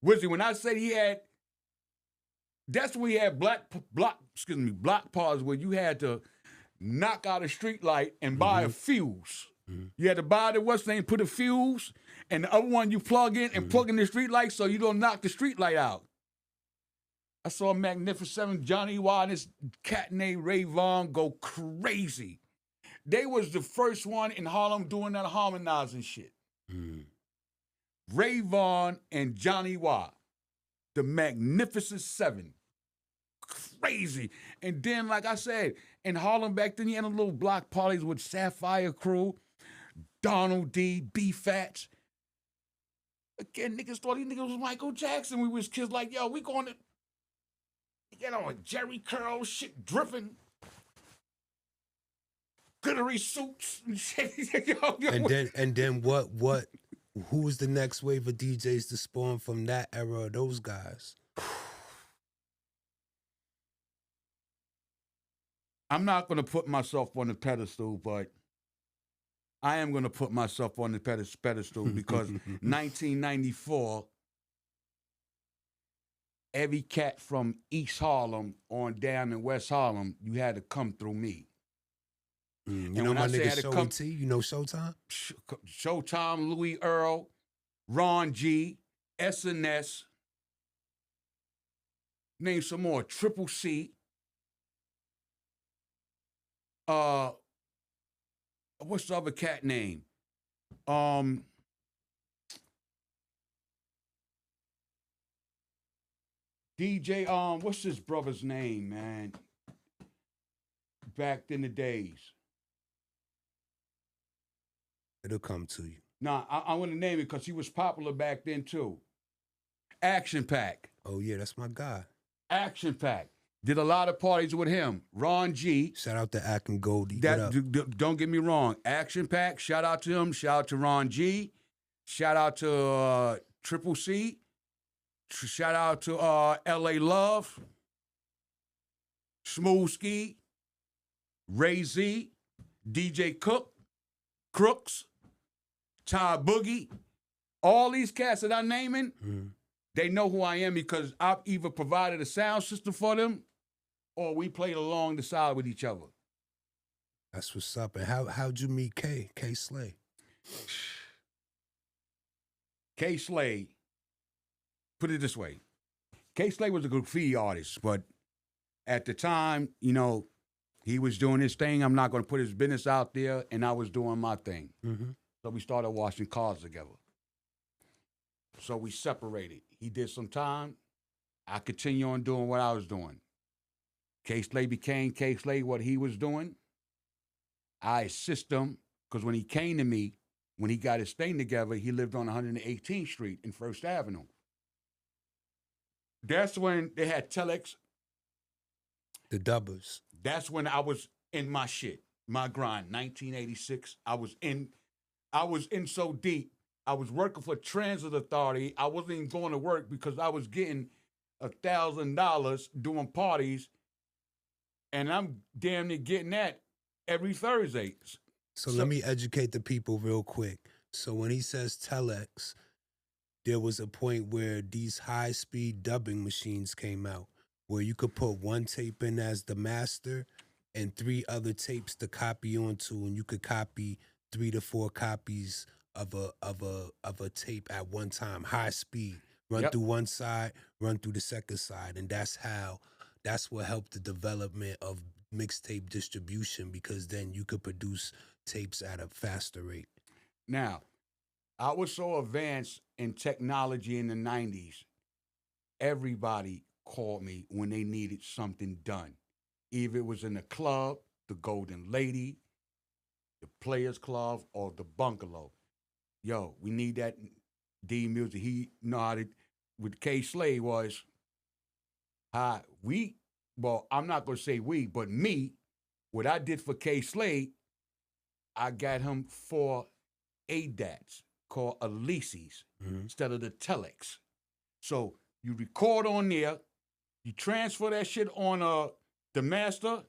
Wizzy, when I say he had, that's when he had block parties where you had to knock out a street light and buy a fuse. You had to buy the what's name, put a fuse, and the other one you plug in and plug in the street light so you don't knock the street light out. I saw Magnificent Johnny Y and this cat named Ray Vaughn go crazy. They was the first one in Harlem doing that harmonizing shit. Ray Vaughn and Johnny Y, the Magnificent Seven. Crazy. And then, like I said, in Harlem back then, you had a little block parties with Sapphire Crew, Donald D, B-Fats. Again, niggas thought these niggas was Michael Jackson. We was kids like, yo, we going to get on Jerry Curl, shit dripping. Glittery suits and shit. And then what who was the next wave of DJs to spawn from that era of those guys? I'm not going to put myself on the pedestal, but I am going to put myself on the pedestal because 1994, every cat from East Harlem on down in West Harlem, you had to come through me. You know my nigga Show T? You know Showtime? Showtime, Louis Earl, Ron G, SNS. Name some more. Triple C. What's the other cat name? DJ, what's his brother's name, man? Back in the days. It'll come to you. Nah, I want to name it because he was popular back then too. Action Pack. Oh yeah, that's my guy. Action Pack. Did a lot of parties with him. Ron G. Shout out to Ack and Goldie. Don't get me wrong. Action Pack. Shout out to him. Shout out to Ron G. Shout out to Triple C. Shout out to L.A. Love. Smooth Ski. Ray Z. DJ Crooks. Ty Boogie. All these cats that I'm naming, they know who I am because I've either provided a sound system for them or we played along the side with each other. That's what's up. And how'd you meet K Slay? K Slay, put it this way. K Slay was a graffiti artist, but at the time, you know, he was doing his thing. I'm not going to put his business out there, and I was doing my thing. So we started washing cars together. So we separated. He did some time. I continued on doing what I was doing. K-Slay became K-Slay, what he was doing. I assist him, because when he came to me, when he got his thing together, he lived on 118th Street in First Avenue. That's when they had Telex. The Dubbers. That's when I was in my shit, my grind, 1986. I was in so deep. I was working for Transit Authority. I wasn't even going to work because I was getting $1,000 doing parties, and I'm damn near getting that every Thursday. So let me educate the people real quick. So when he says Telex, there was a point where these high-speed dubbing machines came out where you could put one tape in as the master and 3 other tapes to copy onto, and you could copy 3 to 4 copies of a tape at one time, high speed, run through one side, run through the second side. And that's what helped the development of mixtape distribution, because then you could produce tapes at a faster rate. Now, I was so advanced in technology in the 90s, everybody called me when they needed something done. Either it was in the club, the Golden Lady, the Players Club, or the Bungalow. Yo, we need that D music. He nodded with K Slay was, I'm not going to say we, but me, what I did for K Slay, I got him for ADATs called Alesis instead of the telex. So you record on there, you transfer that shit on the master.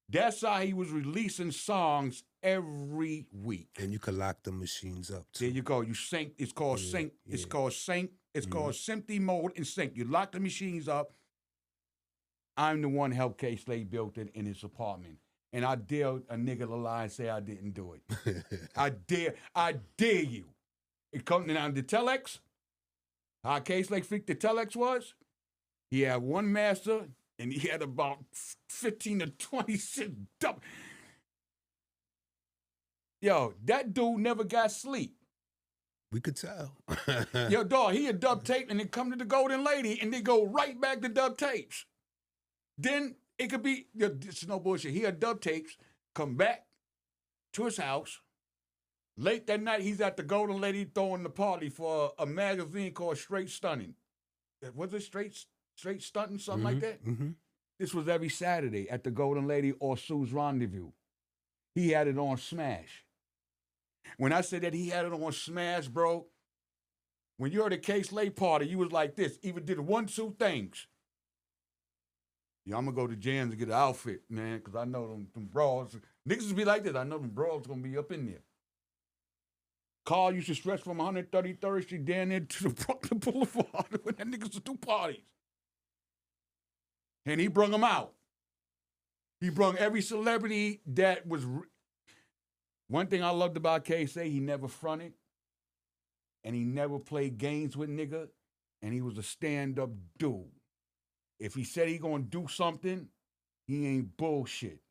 That's how he was releasing songs every week. And you could lock the machines up too. There you go. You sync. It's called sync. Yeah. It's called sync. It's called Simply mode and sync. You lock the machines up. I'm the one helped K. Slade build it in his apartment. And I dare a nigga to lie and say I didn't do it. I dare you. It comes down to telex. How K. Slade freak the telex was? He had one master and he had about 15 to 26 double. Yo, that dude never got sleep. We could tell. Yo, dog, he a dub tape and then come to the Golden Lady and they go right back to dub tapes. Then it could be, it's no bullshit. He had dub tapes, come back to his house. Late that night, he's at the Golden Lady throwing the party for a magazine called Straight Stunning. Was it Straight Stunting, something like that? Mm-hmm. This was every Saturday at the Golden Lady or Sue's Rendezvous. He had it on Smash. When I said that he had it on Smash, bro, when you heard a K. Slade party, you was like this. Even did one, two things. Yeah, I'm going to go to Jan's and get an outfit, man, because I know them bras. Niggas would be like this. I know them bras going to be up in there. Carl used to stretch from 133rd Street down there to the Brooklyn Boulevard when that niggas would do parties. And he brung them out. He brung every celebrity that was... One thing I loved about K-Say, he never fronted, and he never played games with nigga, and he was a stand-up dude. If he said he gonna do something, he ain't bullshit.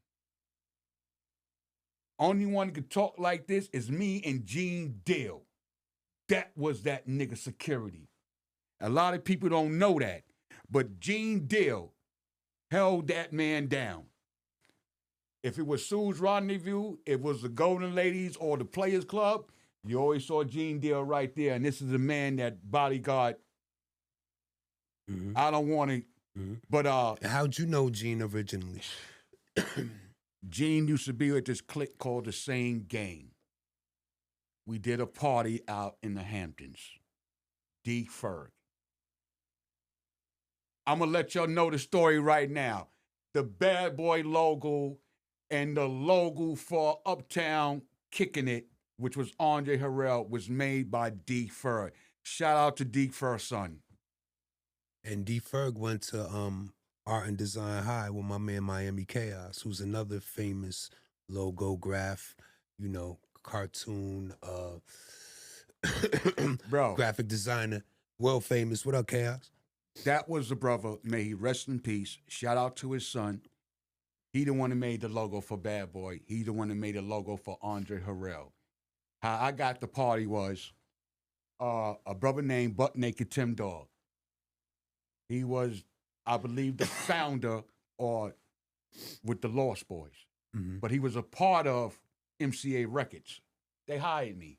Only one who could talk like this is me and Gene Dill. That was that nigga security. A lot of people don't know that, but Gene Dill held that man down. If it was Sue's Rendezvous, it was the Golden Ladies or the Players Club, you always saw Gene Dill right there. And this is a man that bodyguard. I don't want to, but how'd you know Gene originally? Gene used to be with this clique called the Same Gang. We did a party out in the Hamptons. D. Ferg. I'm gonna let y'all know the story right now. The Bad Boy logo and the logo for Uptown Kicking It, which was Andre Harrell, was made by D. Ferg. Shout out to D. Ferg, son. And D. Ferg went to Art and Design High with my man Miami Chaos, who's another famous logo graph, cartoon, bro, graphic designer, world famous. What up, Chaos? That was the brother. May he rest in peace. Shout out to his son. He the one that made the logo for Bad Boy. He the one that made the logo for Andre Harrell. How I got the party was a brother named Butt Naked Tim Dog. He was, I believe, the founder or with the Lost Boys. But he was a part of MCA Records. They hired me.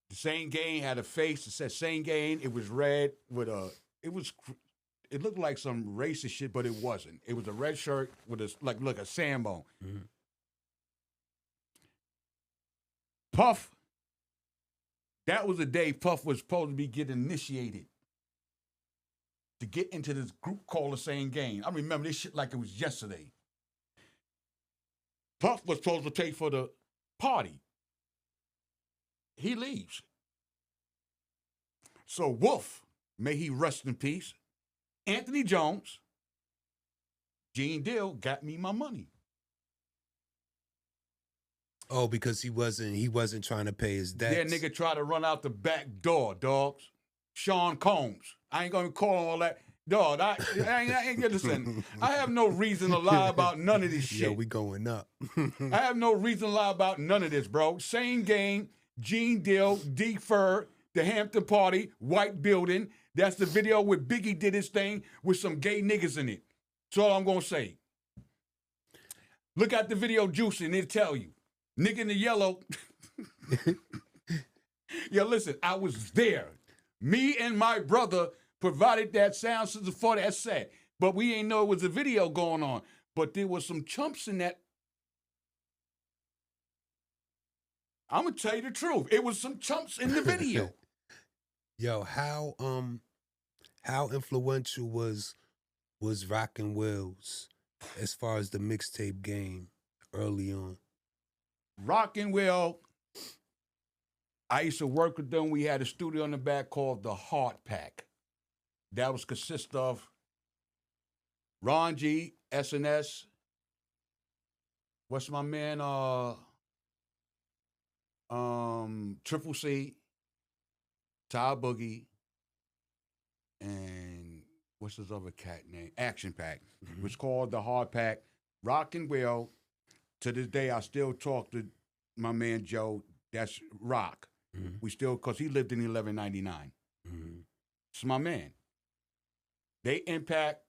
The Same Gang had a face that said Same Gang. It was red with it looked like some racist shit, but it wasn't. It was a red shirt with a sandbone. Puff, that was the day Puff was supposed to be getting initiated to get into this group called the Same Gang. I remember this shit like it was yesterday. Puff was supposed to take for the party. He leaves. So Wolf, may he rest in peace, Anthony Jones, Gene Dill got me my money. Oh, because he wasn't trying to pay his debts. Yeah, nigga tried to run out the back door, dogs. Sean Combs. I ain't gonna call him all that. Dog, I ain't listen. I have no reason to lie about none of this shit. Yeah, we going up. I have no reason to lie about none of this, bro. Same Gang, Gene Dill, D. Fur, the Hampton Party, white building. That's the video where Biggie did his thing with some gay niggas in it. That's all I'm gonna say. Look at the video Juicy and it'll tell you. Nigga in the yellow. Yo, listen, I was there. Me and my brother provided that sound system for that set. But we ain't know it was a video going on. But there was some chumps in that. I'm gonna tell you the truth. It was some chumps in the video. Yo, how influential was Rockin' Wills as far as the mixtape game early on? Rockin' Will, I used to work with them. We had a studio in the back called the Hard Pack. That was consist of Ron G, SNS. What's my man? Triple C, Ty Boogie, and what's his other cat name? Action Pack. It was called the Hard Pack. Rockin' Will. To this day, I still talk to my man Joe. That's Rock. We still, because he lived in 1199. It's my man. They impact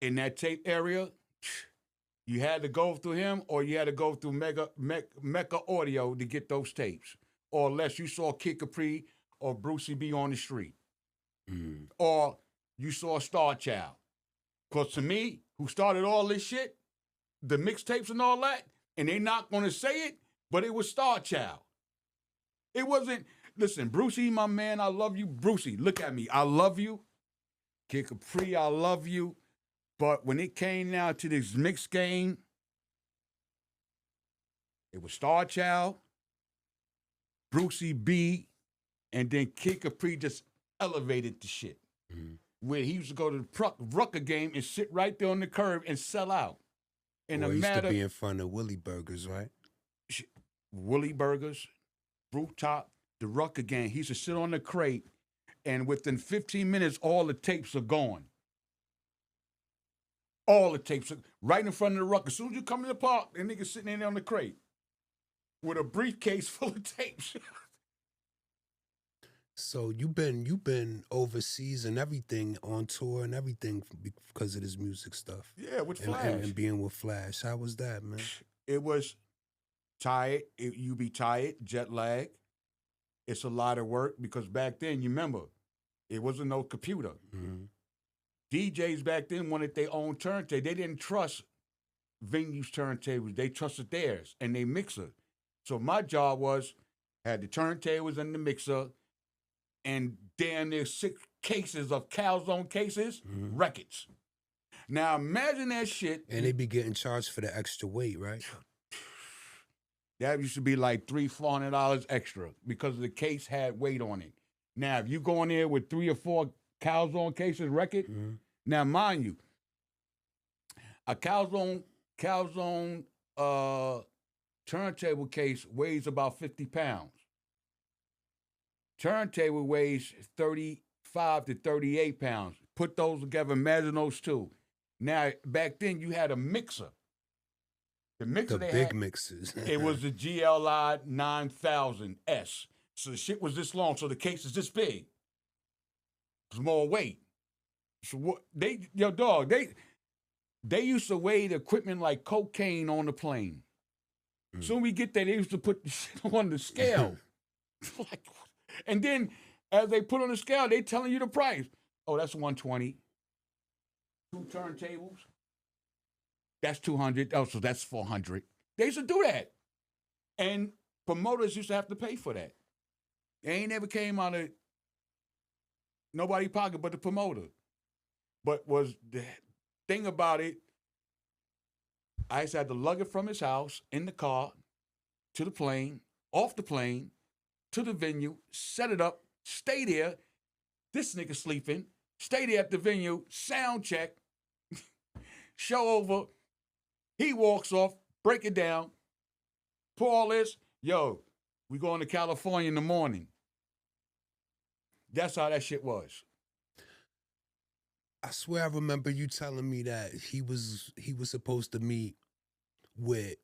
in that tape area. You had to go through him, or you had to go through Mecca Audio to get those tapes. Or unless you saw Kid Capri or Brucey B on the street. Or you saw Star Child. Because to me, who started all this shit, the mixtapes and all that, and they not going to say it, but it was Star Child. It wasn't, listen, Brucey, my man, I love you. Brucey, look at me. I love you. Kid Capri, I love you. But when it came now to this mixed game, it was Star Child, Brucey B, and then Kid Capri just elevated the shit. Where he used to go to the Rucker game and sit right there on the curb and sell out. In Or a used matter, to be in front of Willie Burgers, right? Willie Burgers, Brute Top, the Rucker game. He used to sit on the crate, and within 15 minutes, all the tapes are gone. All the tapes are right in front of the Rucker. As soon as you come in the park, the nigga sitting in there on the crate with a briefcase full of tapes. So you've been overseas and everything, on tour and everything because of this music stuff. Yeah, with And, Flash. and being with Flash. How was that, man? It was tired. You be tired, jet lag. It's a lot of work because back then, you remember, it wasn't no computer. DJs back then wanted their own turntable. They didn't trust venues' turntables. They trusted theirs and they mixer. So my job was, had the turntables and the mixer, and damn near 6 cases of calzone cases, records. Now imagine that shit. And they be getting charged for the extra weight, right? That used to be like $300-$400 extra because the case had weight on it. Now, if you go in there with 3 or 4 calzone cases record, now mind you, a calzone turntable case weighs about 50 pounds. Turntable weighs 35 to 38 pounds. Put those together, imagine those two. Now, back then, you had a mixer. The mixer The they big had, mixes. it was the GLI 9000S. So the shit was this long, so the case is this big. It's more weight. So what they used to weigh the equipment like cocaine on the plane. Soon we get there, they used to put the shit on the scale. And then as they put on the scale, they telling you the price. Oh, that's 120. 2 turntables. That's 200. Oh, so that's 400. They used to do that. And promoters used to have to pay for that. They ain't never came out of nobody's pocket but the promoter. But was the thing about it, I used to have to lug it from his house in the car to the plane, off the plane, to the venue, set it up, stay there. This nigga sleeping, stay there at the venue, sound check, show over. He walks off, break it down, pour all this. Yo, we going to California in the morning. That's how that shit was. I swear I remember you telling me that he was supposed to meet with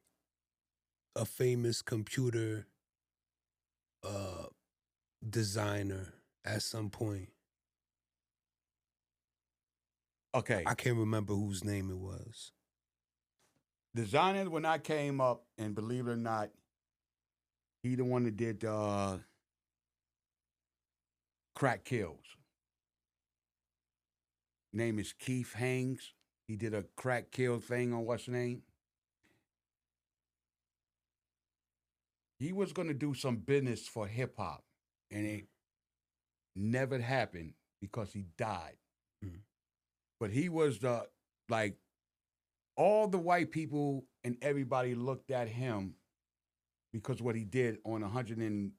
a famous computer designer at some point. Okay. I can't remember whose name it was. Designer, when I came up, and believe it or not, he the one that did Crack Kills. Name is Keith Hangs. He did a Crack Kill thing on what's the name? He was going to do some business for hip hop, and it never happened because he died. Mm. But he was the, like, all the white people and everybody looked at him because what he did on 125th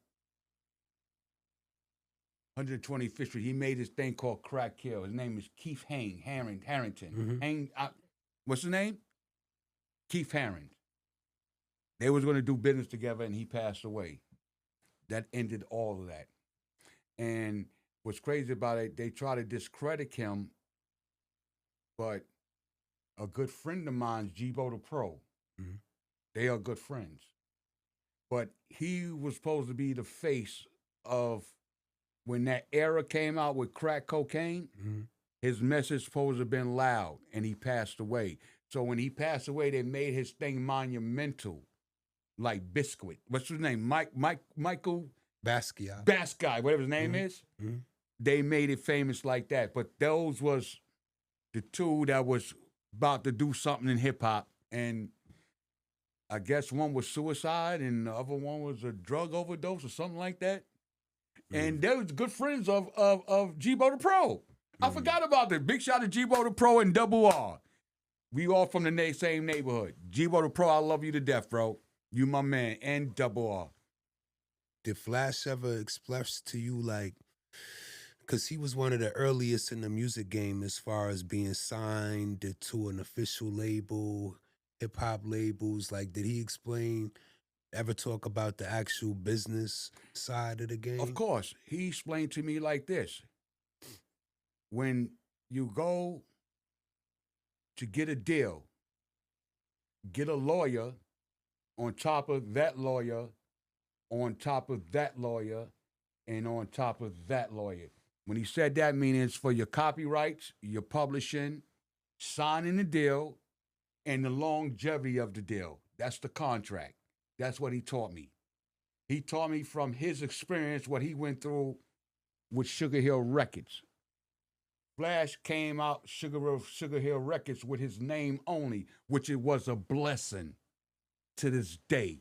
Street. He made this thing called Crack Kill. His name is Keith Harrington. Mm-hmm. What's his name? Keith Harrington. They was going to do business together, and he passed away. That ended all of that. And what's crazy about it, they try to discredit him, but a good friend of mine's G-Bo the Pro. Mm-hmm. They are good friends. But he was supposed to be the face of, when that era came out with crack cocaine, mm-hmm. his message supposed to have been loud, and he passed away. So when he passed away, they made his thing monumental, like Biscuit. What's his name? Michael Basquiat, whatever his name mm-hmm. is. Mm-hmm. They made it famous like that. But those was the two that was about to do something in hip hop, and I guess one was suicide, and the other one was a drug overdose or something like that. And they was good friends of G-Bo the Pro. I forgot about this. Big shout to G-Bo the Pro and Double R. We all from the same neighborhood. G-Bo the Pro, I love you to death, bro. You my man. And Double R. Did Flash ever express to you, like, because he was one of the earliest in the music game as far as being signed to an official label, hip-hop labels, like, did he ever talk about the actual business side of the game? Of course. He explained to me like this. When you go to get a deal, get a lawyer on top of that lawyer, on top of that lawyer, and on top of that lawyer. When he said that, meaning it's for your copyrights, your publishing, signing the deal, and the longevity of the deal. That's the contract. That's what he taught me. He taught me from his experience what he went through with Sugar Hill Records. Flash came out Sugar Hill Records with his name only, which it was a blessing to this day.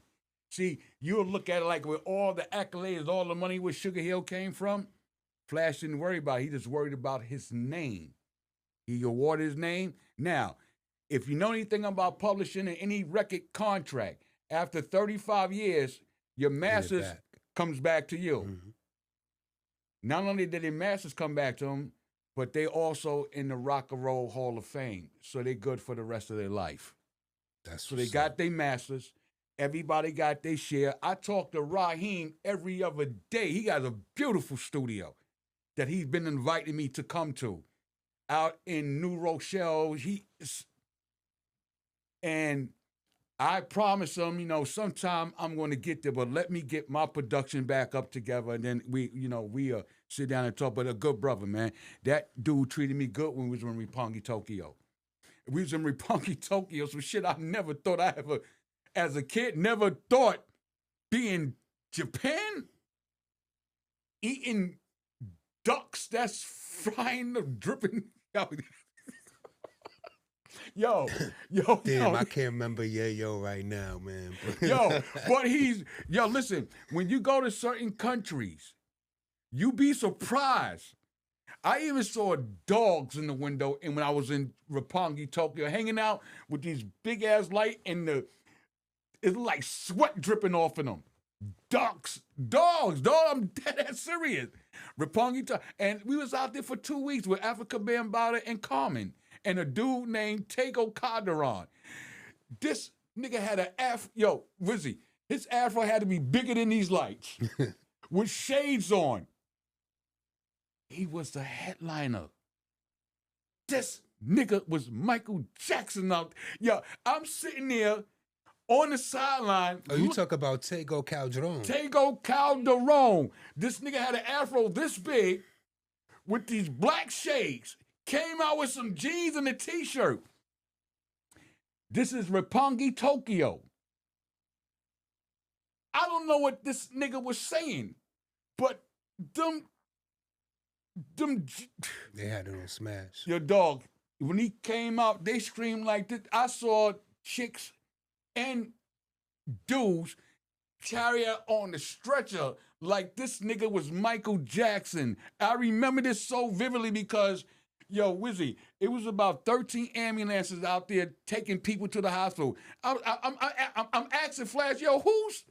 See, you'll look at it like with all the accolades, all the money where Sugar Hill came from, Flash didn't worry about it. He just worried about his name. He awarded his name. Now, if you know anything about publishing in any record contract, after 35 years, your masters comes back to you. Mm-hmm. Not only did their masters come back to them, but they also in the Rock and Roll Hall of Fame. So they're good for the rest of their life. So they got their masters. Everybody got their share. I talk to Raheem every other day. He got a beautiful studio that he's been inviting me to come to out in New Rochelle. And I promise him, sometime I'm going to get there, but let me get my production back up together, and then we sit down and talk. But a good brother, man. That dude treated me good when we was in Roppongi, Tokyo. We was in Roppongi, Tokyo, some shit I never thought I ever, as a kid, never thought being Japan, eating ducks that's frying, dripping. Yo. Damn, I can't remember yo right now, man. Listen, when you go to certain countries, you be surprised. I even saw dogs in the window, and when I was in Roppongi, Tokyo, hanging out with these big ass light, and it's like sweat dripping off of them. Dogs, dog, I'm dead ass serious. Roppongi, and we was out there for 2 weeks with Africa Bambaataa and Carmen, and a dude named Tego Calderon. This nigga had an afro, Wizzy, his afro had to be bigger than these lights, with shades on. He was the headliner. This nigga was Michael Jackson out. Yo, I'm sitting there on the sideline. Oh, you talk about Tego Calderon. Tego Calderon. This nigga had an afro this big with these black shades. Came out with some jeans and a t-shirt. This is Roppongi, Tokyo. I don't know what this nigga was saying, but they had it on Smash. Your dog, when he came out, they screamed like this. I saw chicks and dudes carrier on the stretcher like this nigga was Michael Jackson. I remember this so vividly because, yo, Wizzy, it was about 13 ambulances out there taking people to the hospital. I'm asking Flash, yo, who's?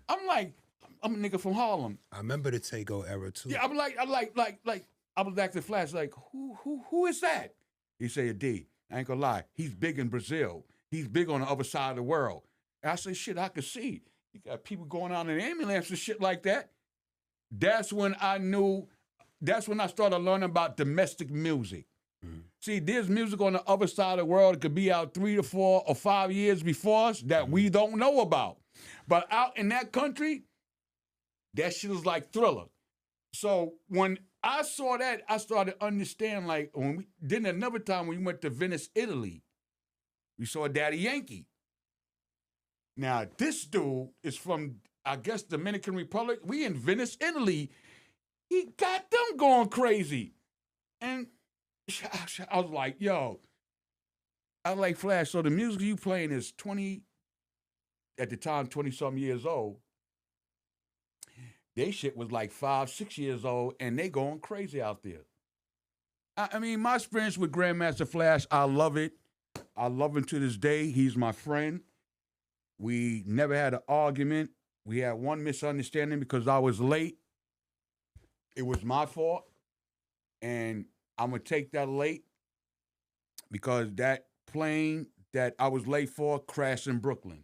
I'm like, I'm a nigga from Harlem. I remember the Tego era too. Yeah, I was asking Flash, like, who is that? He said, D, I ain't gonna lie, he's big in Brazil. He's big on the other side of the world. And I said, shit, I could see. You got people going out in an ambulance and shit like that. That's when I started learning about domestic music. Mm. See, there's music on the other side of the world. It could be out 3 to 4 or 5 years before us that we don't know about. But out in that country, that shit is like Thriller. So when I saw that, I started to understand, like, then another time when we went to Venice, Italy, we saw Daddy Yankee. Now, this dude is from, I guess, Dominican Republic. We in Venice, Italy. He got them going crazy. And I was like, yo, I was like, Flash, so the music you playing is 20, at the time, 20-something years old. They shit was like 5, 6 years old, and they going crazy out there. I mean, my experience with Grandmaster Flash, I love it. I love him to this day. He's my friend. We never had an argument. We had one misunderstanding because I was late. It was my fault. And I'm going to take that late because that plane that I was late for crashed in Brooklyn.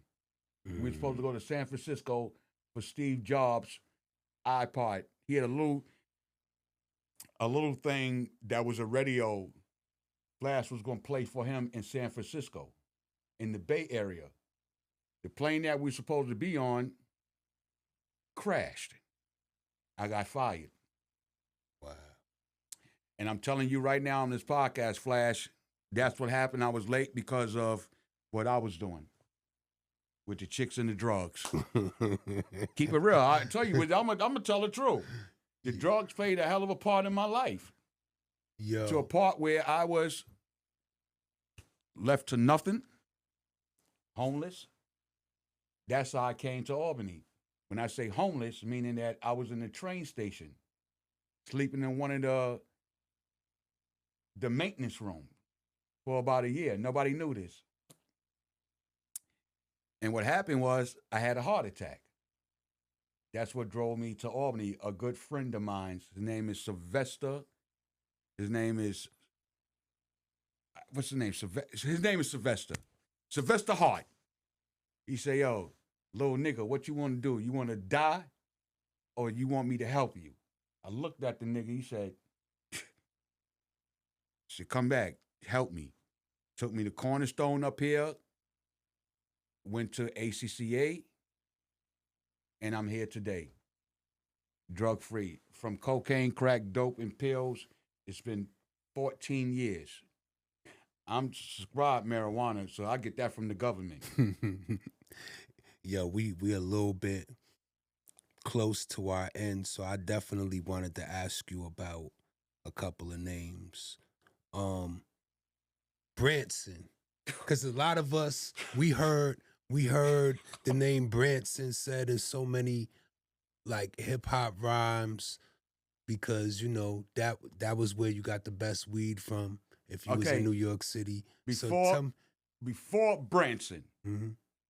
We were supposed to go to San Francisco for Steve Jobs' iPod. He had a little thing that was a radio. Flash was going to play for him in San Francisco, in the Bay Area. The plane that we were supposed to be on crashed. I got fired. Wow. And I'm telling you right now on this podcast, Flash, that's what happened. I was late because of what I was doing with the chicks and the drugs. Keep it real. I tell you, I'm gonna tell the truth. The drugs played a hell of a part in my life. Yo. To a part where I was left to nothing, homeless. That's how I came to Albany. When I say homeless, meaning that I was in the train station, sleeping in one of the maintenance room for about a year. Nobody knew this. And what happened was I had a heart attack. That's what drove me to Albany. A good friend of mine, his name is Sylvester. His name is, what's his name? His name is Sylvester. Sylvester Hart. He say, yo, little nigga, what you want to do? You want to die or you want me to help you? I looked at the nigga. He said, come back, help me. Took me to Cornerstone up here. Went to ACCA, and I'm here today, drug-free. From cocaine, crack, dope, and pills, it's been 14 years. I'm prescribed marijuana, so I get that from the government. Yo, we a little bit close to our end, so I definitely wanted to ask you about a couple of names. Branson, because a lot of us, we heard the name Branson said in so many like hip hop rhymes because you know that was where you got the best weed from if you was in New York City. Before Branson,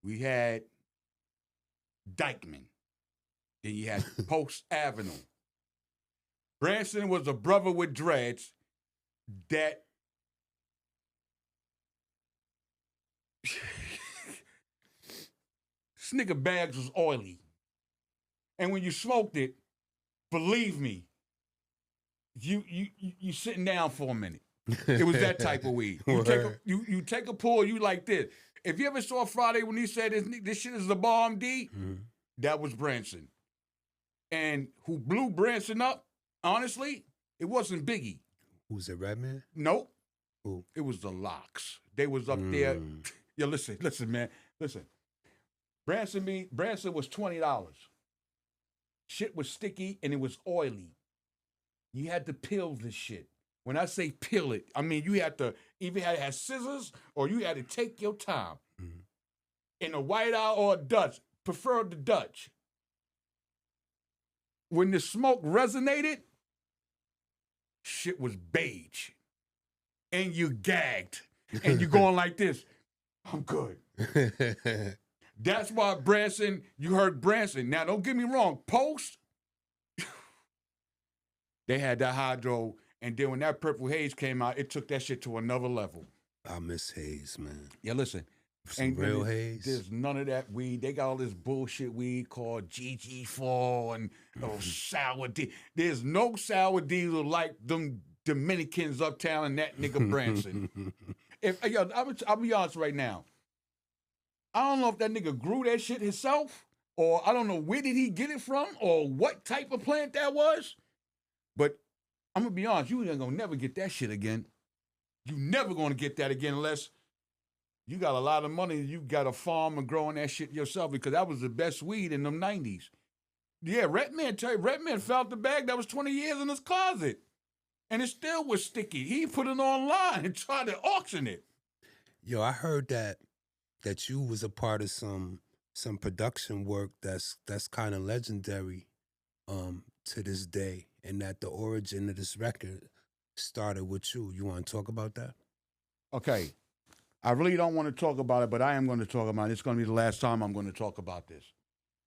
we had Dykeman. Then you had Post Avenue. Branson was a brother with dreads that this nigga bags was oily. And when you smoked it, believe me, you sitting down for a minute. It was that type of weed. You take a pull, you like this. If you ever saw Friday when he said this shit is the bomb D, that was Branson. And who blew Branson up, honestly, it wasn't Biggie. Who's it, Redman? Nope. Who? It was the Locks. They was up there. Yo, listen, man. Listen. Branson was $20. Shit was sticky and it was oily. You had to peel this shit. When I say peel it, I mean you had to either have scissors or you had to take your time. In a White Owl or a Dutch, prefer the Dutch. when the smoke resonated, shit was beige. And you gagged. And you going like this. I'm good. That's why Branson, you heard Branson. Now, don't get me wrong. Post, they had that hydro. And then when that Purple Haze came out, it took that shit to another level. I miss Haze, man. Yeah, listen. Some real Haze. There's none of that weed. They got all this bullshit weed called GG4 and sour D. There's no sour diesel like them Dominicans uptown and that nigga Branson. I'll be honest right now. I don't know if that nigga grew that shit himself, or I don't know where did he get it from, or what type of plant that was. But I'm gonna be honest, you ain't gonna never get that shit again. You never gonna get that again unless you got a lot of money. You got a farm and growing that shit yourself, because that was the best weed in them 90s. Yeah, Redman found the bag that was 20 years in his closet, and it still was sticky. He put it online and tried to auction it. Yo, I heard that you was a part of some production work that's kind of legendary to this day, and that the origin of this record started with you. You want to talk about that? Okay. I really don't want to talk about it, but I am going to talk about it. It's going to be the last time I'm going to talk about this,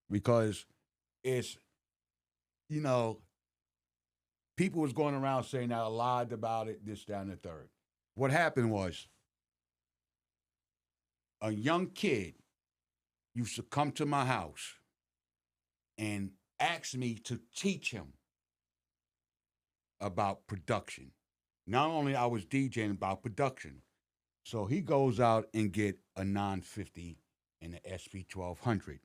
because it's, people was going around saying that I lied about it, this, that, and the third. What happened was a young kid used to come to my house and ask me to teach him about production. Not only I was DJing, about production. So he goes out and get a 950 and the SP 1200.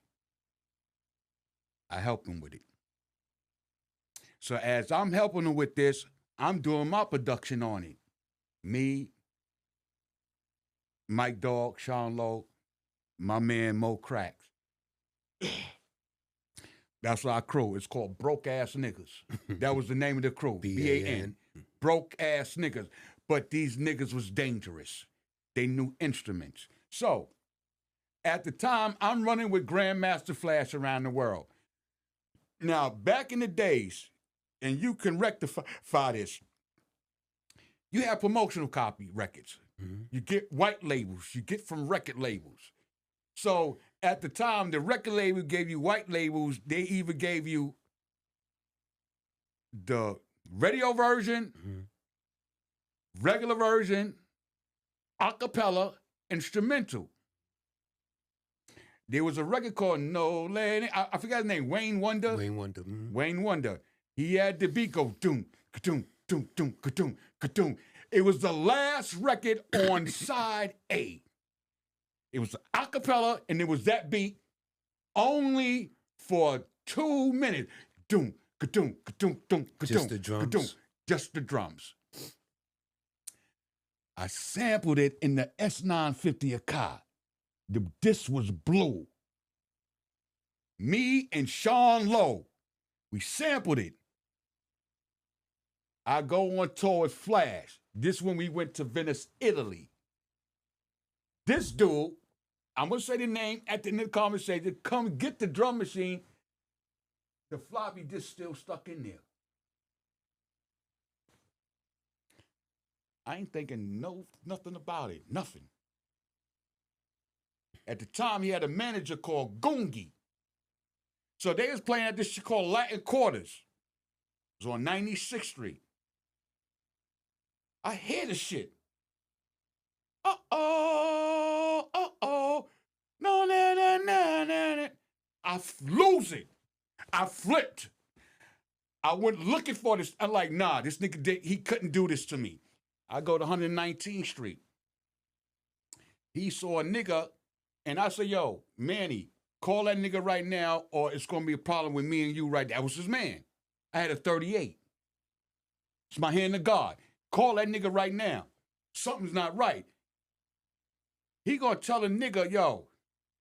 I help him with it. So as I'm helping him with this, I'm doing my production on it. Me, Mike Dogg, Sean Lowe, my man Mo Cracks. That's our crew. It's called Broke Ass Niggas. That was the name of the crew. B-A-N. Broke Ass Niggas. But these niggas was dangerous. They knew instruments. So, at the time, I'm running with Grandmaster Flash around the world. Now, back in the days, and you can rectify this, you have promotional copy records. Mm-hmm. You get white labels. You get from record labels. So, at the time, the record label gave you white labels. They either gave you the radio version, regular version, acapella, instrumental. There was a record called No Lady. I forgot his name. Wayne Wonder. Wayne Wonder. He had the beat go doom, ka-doom, doom, doom, ka-doom, ka-doom. It was the last record on side A. It was acapella, and it was that beat only for 2 minutes. Doom, ka-doom, ka-doom, doom, ka-doom. Just the drums. Ka-doom. Just the drums. I sampled it in the S950 Akai. The disc was blue. Me and Sean Lowe, we sampled it. I go on tour with Flash. This when we went to Venice, Italy. This dude, I'm going to say the name at the end of the conversation, come get the drum machine. The floppy disk still stuck in there. I ain't thinking nothing about it, nothing. At the time, he had a manager called Goongi. So they was playing at this shit called Latin Quarters. It was on 96th Street. I hear the shit. Uh-oh, no, na, na, na, na, na. I lose it. I flipped. I went looking for this. I'm like, nah, this nigga, he couldn't do this to me. I go to 119th Street. He saw a nigga, and I said, yo, Manny, call that nigga right now, or it's going to be a problem with me and you right there. That was his man. I had a 38. It's my hand to God. Call that nigga right now. Something's not right. He going to tell a nigga, yo,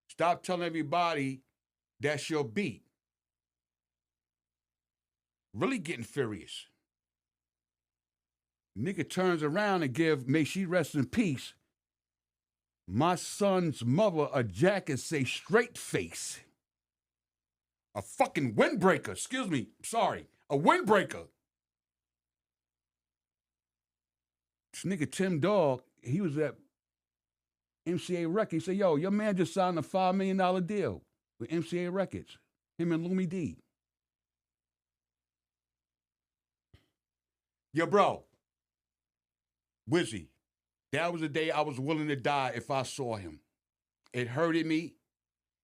stop telling everybody that's your beat. Really getting furious. Nigga turns around and may she rest in peace, my son's mother a jacket say straight face. A fucking windbreaker. Excuse me. Sorry. A windbreaker. This nigga Tim Dog, he was at MCA Records. He said, yo, your man just signed a $5 million deal with MCA Records. Him and Lumi D. Yo, bro. Wizzy. That was the day I was willing to die if I saw him. It hurted me.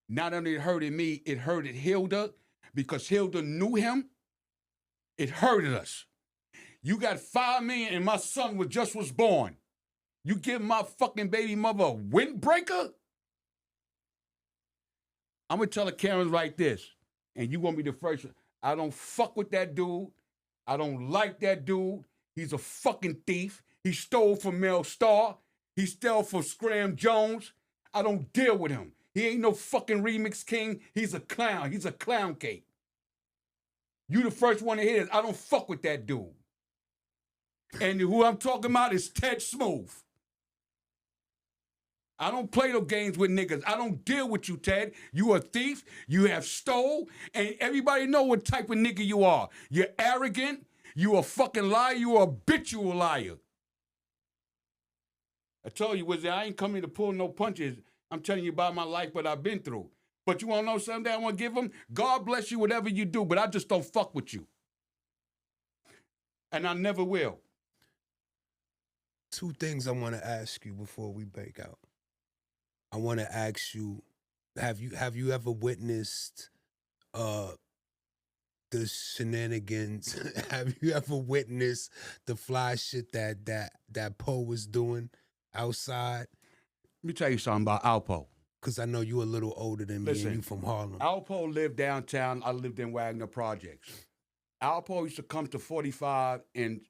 Not only it hurted me, it hurted Hilda because Hilda knew him. It hurted us. You got $5 million and my son was born. You give my fucking baby mother a windbreaker? I'm going to tell the Karens like this, and you want me the first one. I don't fuck with that dude. I don't like that dude. He's a fucking thief. He stole from Mel Starr. He stole from Scram Jones. I don't deal with him. He ain't no fucking remix king. He's a clown. He's a clown cake. You the first one to hear this. I don't fuck with that dude. And who I'm talking about is Ted Smooth. I don't play no games with niggas. I don't deal with you, Ted. You a thief. You have stole. And everybody know what type of nigga you are. You're arrogant. You a fucking liar. You a habitual liar. I told you, Wizzy, I ain't coming to pull no punches. I'm telling you about my life, what I've been through. But you want to know something I want to give them? God bless you, whatever you do, but I just don't fuck with you. And I never will. Two things I want to ask you before we break out. I want to ask you, have you ever witnessed the shenanigans? Have you ever witnessed the fly shit that Poe was doing outside? Let me tell you something about Alpo. Because I know you a little older than me. Listen, and you from Harlem. Alpo lived downtown. I lived in Wagner Projects. Alpo used to come to 45 and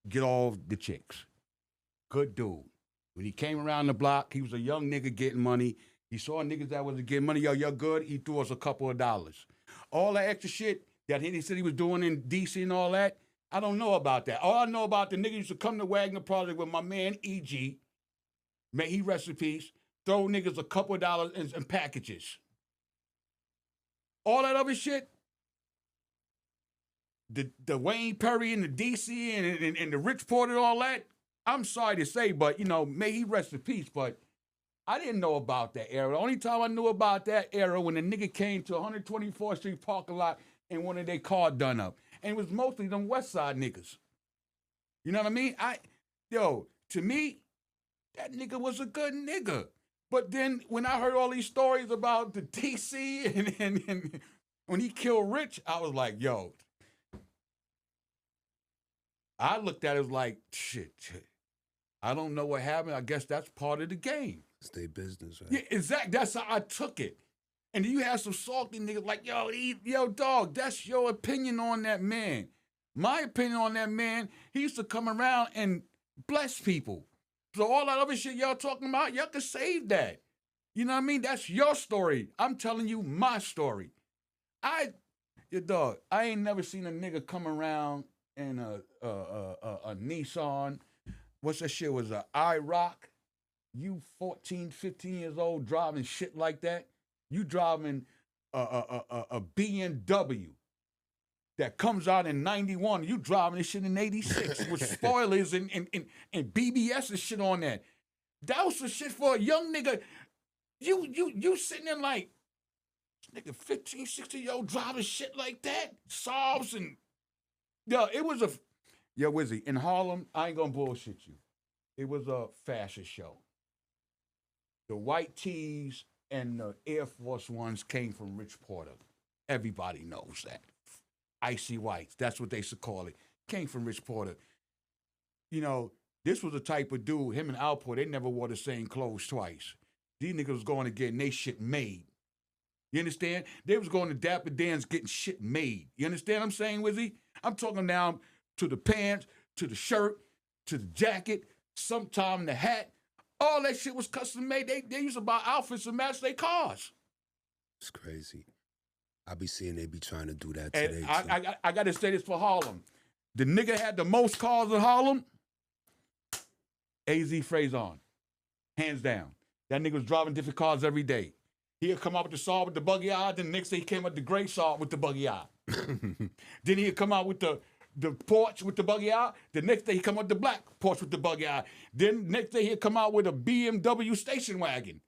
get all the chicks. Good dude. When he came around the block, he was a young nigga getting money. He saw niggas that was getting money. Yo, you're good. He threw us a couple of dollars. All that extra shit that he said he was doing in D.C. and all that, I don't know about that. All I know about the nigga used to come to Wagner Project with my man E.G., may he rest in peace, throw niggas a couple of dollars in packages. All that other shit, the Wayne Perry and the D.C. and the Rich Porter and all that, I'm sorry to say, but, you know, may he rest in peace, but I didn't know about that era. The only time I knew about that era when the nigga came to 124th Street parking lot and wanted their car done up. And it was mostly them West Side niggas. You know what I mean? To me, that nigga was a good nigga. But then when I heard all these stories about the DC and when he killed Rich, I was like, yo. I looked at it like, shit. I don't know what happened. I guess that's part of the game. It's their business, right? Yeah, exactly. That's how I took it. And then you have some salty niggas like, yo, dog, that's your opinion on that man. My opinion on that man, he used to come around and bless people. So all that other shit y'all talking about, y'all can save that. You know what I mean? That's your story. I'm telling you my story. Dog, I ain't never seen a nigga come around in a Nissan. What's that shit? Was a IROC? You 14, 15 years old driving shit like that? You driving a BMW that comes out in 91. You driving this shit in 86 with spoilers and BBS and shit on that. That was the shit for a young nigga. You sitting there like, nigga 15, 16-year-old driving shit like that? Sobs and... Yo, it was a... Yo, Wizzy, in Harlem, I ain't gonna bullshit you. It was a fashion show. The white tees and the Air Force Ones came from Rich Porter. Everybody knows that. Icy whites, that's what they used to call it. Came from Rich Porter. You know, this was the type of dude, him and Alpo, they never wore the same clothes twice. These niggas was going to get they shit made. You understand? They was going to Dapper Dan's getting shit made. You understand what I'm saying, Wizzy? I'm talking now to the pants, to the shirt, to the jacket, sometime the hat. All that shit was custom made. They used to buy outfits to match their cars. It's crazy. I be seeing they be trying to do that today. I got to say this for Harlem. The nigga had the most cars in Harlem. AZ Frayson, hands down. That nigga was driving different cars every day. He'd come out with the saw with the buggy eye. Then the next day he came out with the gray saw with the buggy eye. Then he'd come out with the porch with the buggy eye. The next day he come out with the black porch with the buggy eye. Then next day he'd come out with a BMW station wagon.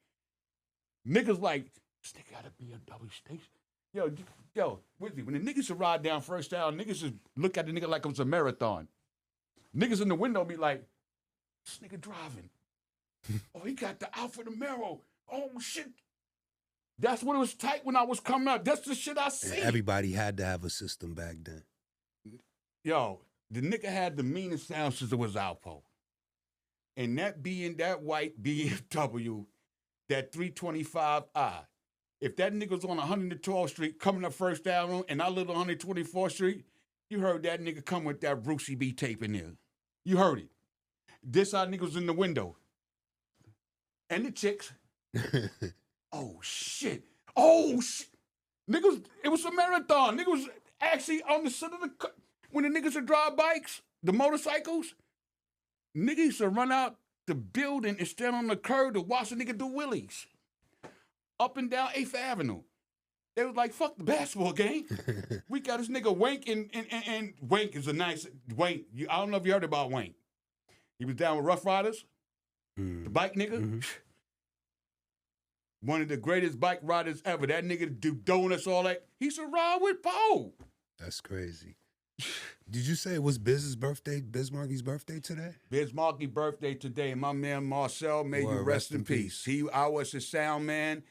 Niggas like, this nigga got a BMW station. Yo, Wizzy, when the niggas should ride down First Down, niggas should look at the nigga like it was a marathon. Niggas in the window be like, this nigga driving. Oh, he got the Alfa Romero. Oh, shit. That's when it was tight when I was coming up. That's the shit I see. And everybody had to have a system back then. Yo, the nigga had the meanest sound system was Alpo. And that being that white BMW, that 325i, if that nigga's on 112th Street coming up First Avenue and I live on 124th Street, you heard that nigga come with that Brucey B tape in there. You heard it. This our niggas in the window. And the chicks. Oh, shit. Niggas, it was a marathon. Niggas was actually on the side of the... When the niggas would drive bikes, the motorcycles, niggas used to run out the building and stand on the curb to watch the nigga do wheelies. Up and down 8th Avenue. They was like, fuck the basketball game. We got this nigga Wank, and Wank is a nice... Wank, I don't know if you heard about Wank. He was down with Rough Riders, the bike nigga. Mm-hmm. One of the greatest bike riders ever. That nigga do donuts, all that. He used to ride with Poe. That's crazy. Did you say it was Biz Markie's birthday today? Biz Markie's birthday today. My man Marcel, may you rest in peace. I was his sound man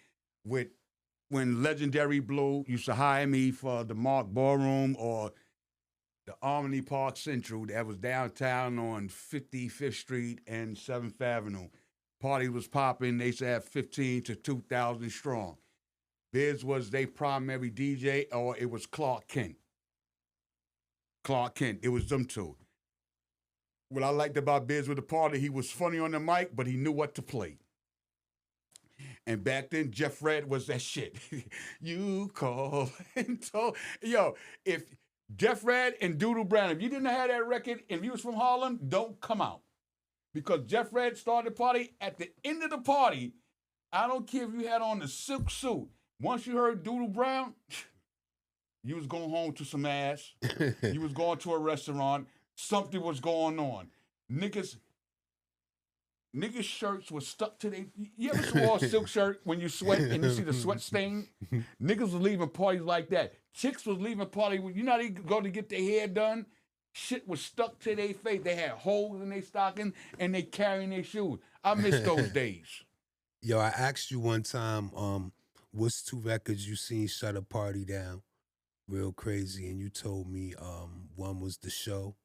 when Legendary Blue used to hire me for the Mark Ballroom or the Harmony Park Central that was downtown on 55th Street and 7th Avenue. Party was popping. They used to have 15 to 2,000 strong. Biz was their primary DJ, or it was Clark Kent. It was them two. What I liked about Biz with the party, he was funny on the mic, but he knew what to play. And back then, Jeff Red was that shit. You call and told. Yo, if Jeff Red and Doodle Brown, if you didn't have that record, if you was from Harlem, don't come out. Because Jeff Red started the party. At the end of the party, I don't care if you had on the silk suit. Once you heard Doodle Brown, you was going home to some ass. You was going to a restaurant. Something was going on. Niggas' shirts were stuck to their... You ever saw a silk shirt when you sweat and you see the sweat stain? Niggas was leaving parties like that. Chicks was leaving parties. You know how they go to get their hair done? Shit was stuck to their face. They had holes in their stocking and they carrying their shoes. I miss those days. Yo, I asked you one time, what's 2 records you seen shut a party down real crazy? And you told me one was The Show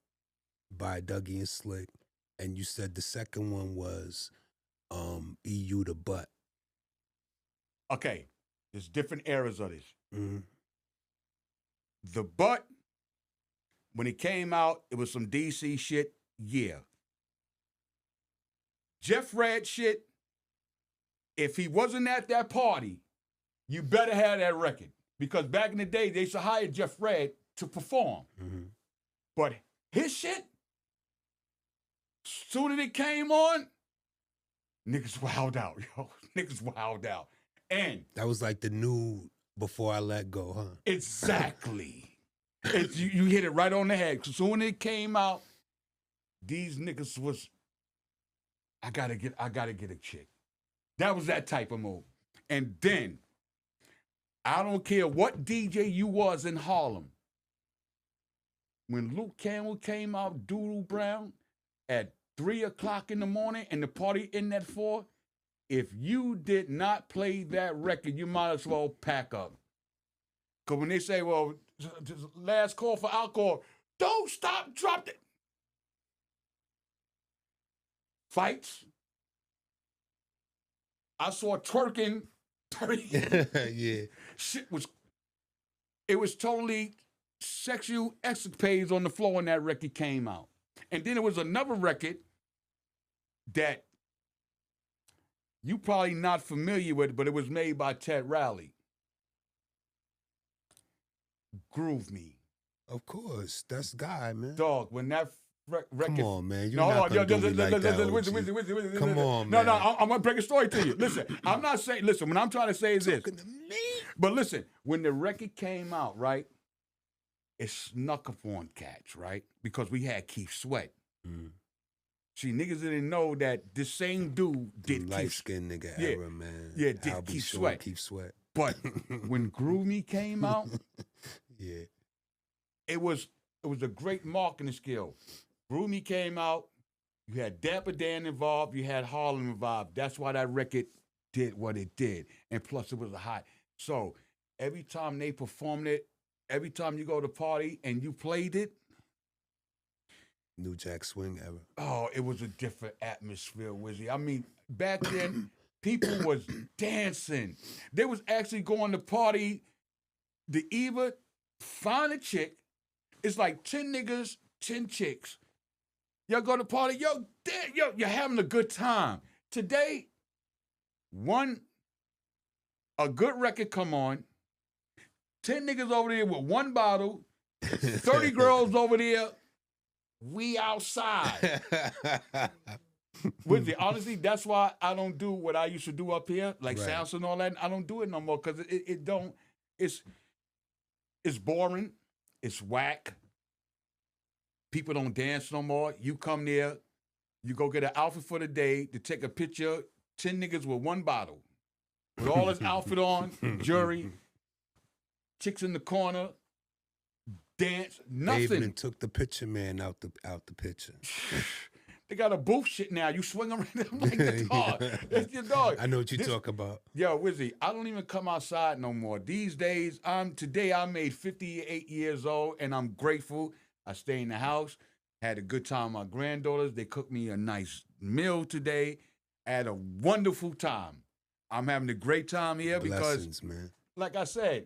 by Dougie and Slick. And you said the second one was EU The Butt. Okay, there's different eras of this. Mm-hmm. The Butt, when it came out, it was some DC shit, yeah. Jeff Red shit, if he wasn't at that party, you better have that record. Because back in the day, they used to hire Jeff Red to perform. Mm-hmm. But his shit, soon as it came on, niggas wowed out, yo. Niggas wowed out. And that was like the new Before I Let Go, huh? Exactly. You hit it right on the head. So when it came out, these niggas was, I gotta get a chick. That was that type of move. And then, I don't care what DJ you was in Harlem. When Luke Campbell came out, Doodle Brown, at 3 o'clock in the morning and the party ended at 4, if you did not play that record, you might as well pack up. Because when they say, well, last call for alcohol, don't stop, drop it. Fights. I saw twerking. Yeah. Shit it was totally sexual escapades on the floor when that record came out. And then there was another record that you probably not familiar with, but it was made by Ted Rowley. Groove Me. Of course. That's Guy, man. Dog, when that Come on, man. You're No, not hold on. gonna do me like that, Listen, OG. Come on, No, man. I'm gonna break a story to you. Listen, I'm not saying. Listen, what I'm trying to say is this. Talking to me. But listen, when the record came out, right, it snuck up on cats, right, because we had Keith Sweat. See, niggas didn't know that this same dude did light skinned nigga era, man. Yeah, did Keith Sweat. Keith Sweat. But when Groove Me came out, yeah, it was a great marketing skill. Groove Me came out. You had Dapper Dan involved. You had Harlem involved. That's why that record did what it did. And plus, it was a hot. So every time they performed it, every time you go to party and you played it, New Jack Swing era. oh, it was a different atmosphere, Wizzy. I mean, back then, people was dancing. They was actually going to party to either find a chick. It's like 10 niggas, 10 chicks. Y'all go to party, yo, you're having a good time. Today, a good record come on, 10 niggas over there with one bottle, 30 girls over there, we outside. With you, honestly, that's why I don't do what I used to do up here, like sounds and all that. I don't do it no more because it's boring, it's whack. People don't dance no more. You come there, you go get an outfit for the day to take a picture, 10 niggas with one bottle. With all his outfit on, jury, chicks in the corner, dance, nothing. They even took the picture man out the picture. They got a booth shit now. You swing around like the dog. That's your dog. I know what you talk about. Yo, Wizzy, I don't even come outside no more. These days, today I made 58 years old, and I'm grateful. I stay in the house, had a good time with my granddaughters. They cooked me a nice meal today. I had a wonderful time. I'm having a great time here Blessings, because, man. like I said,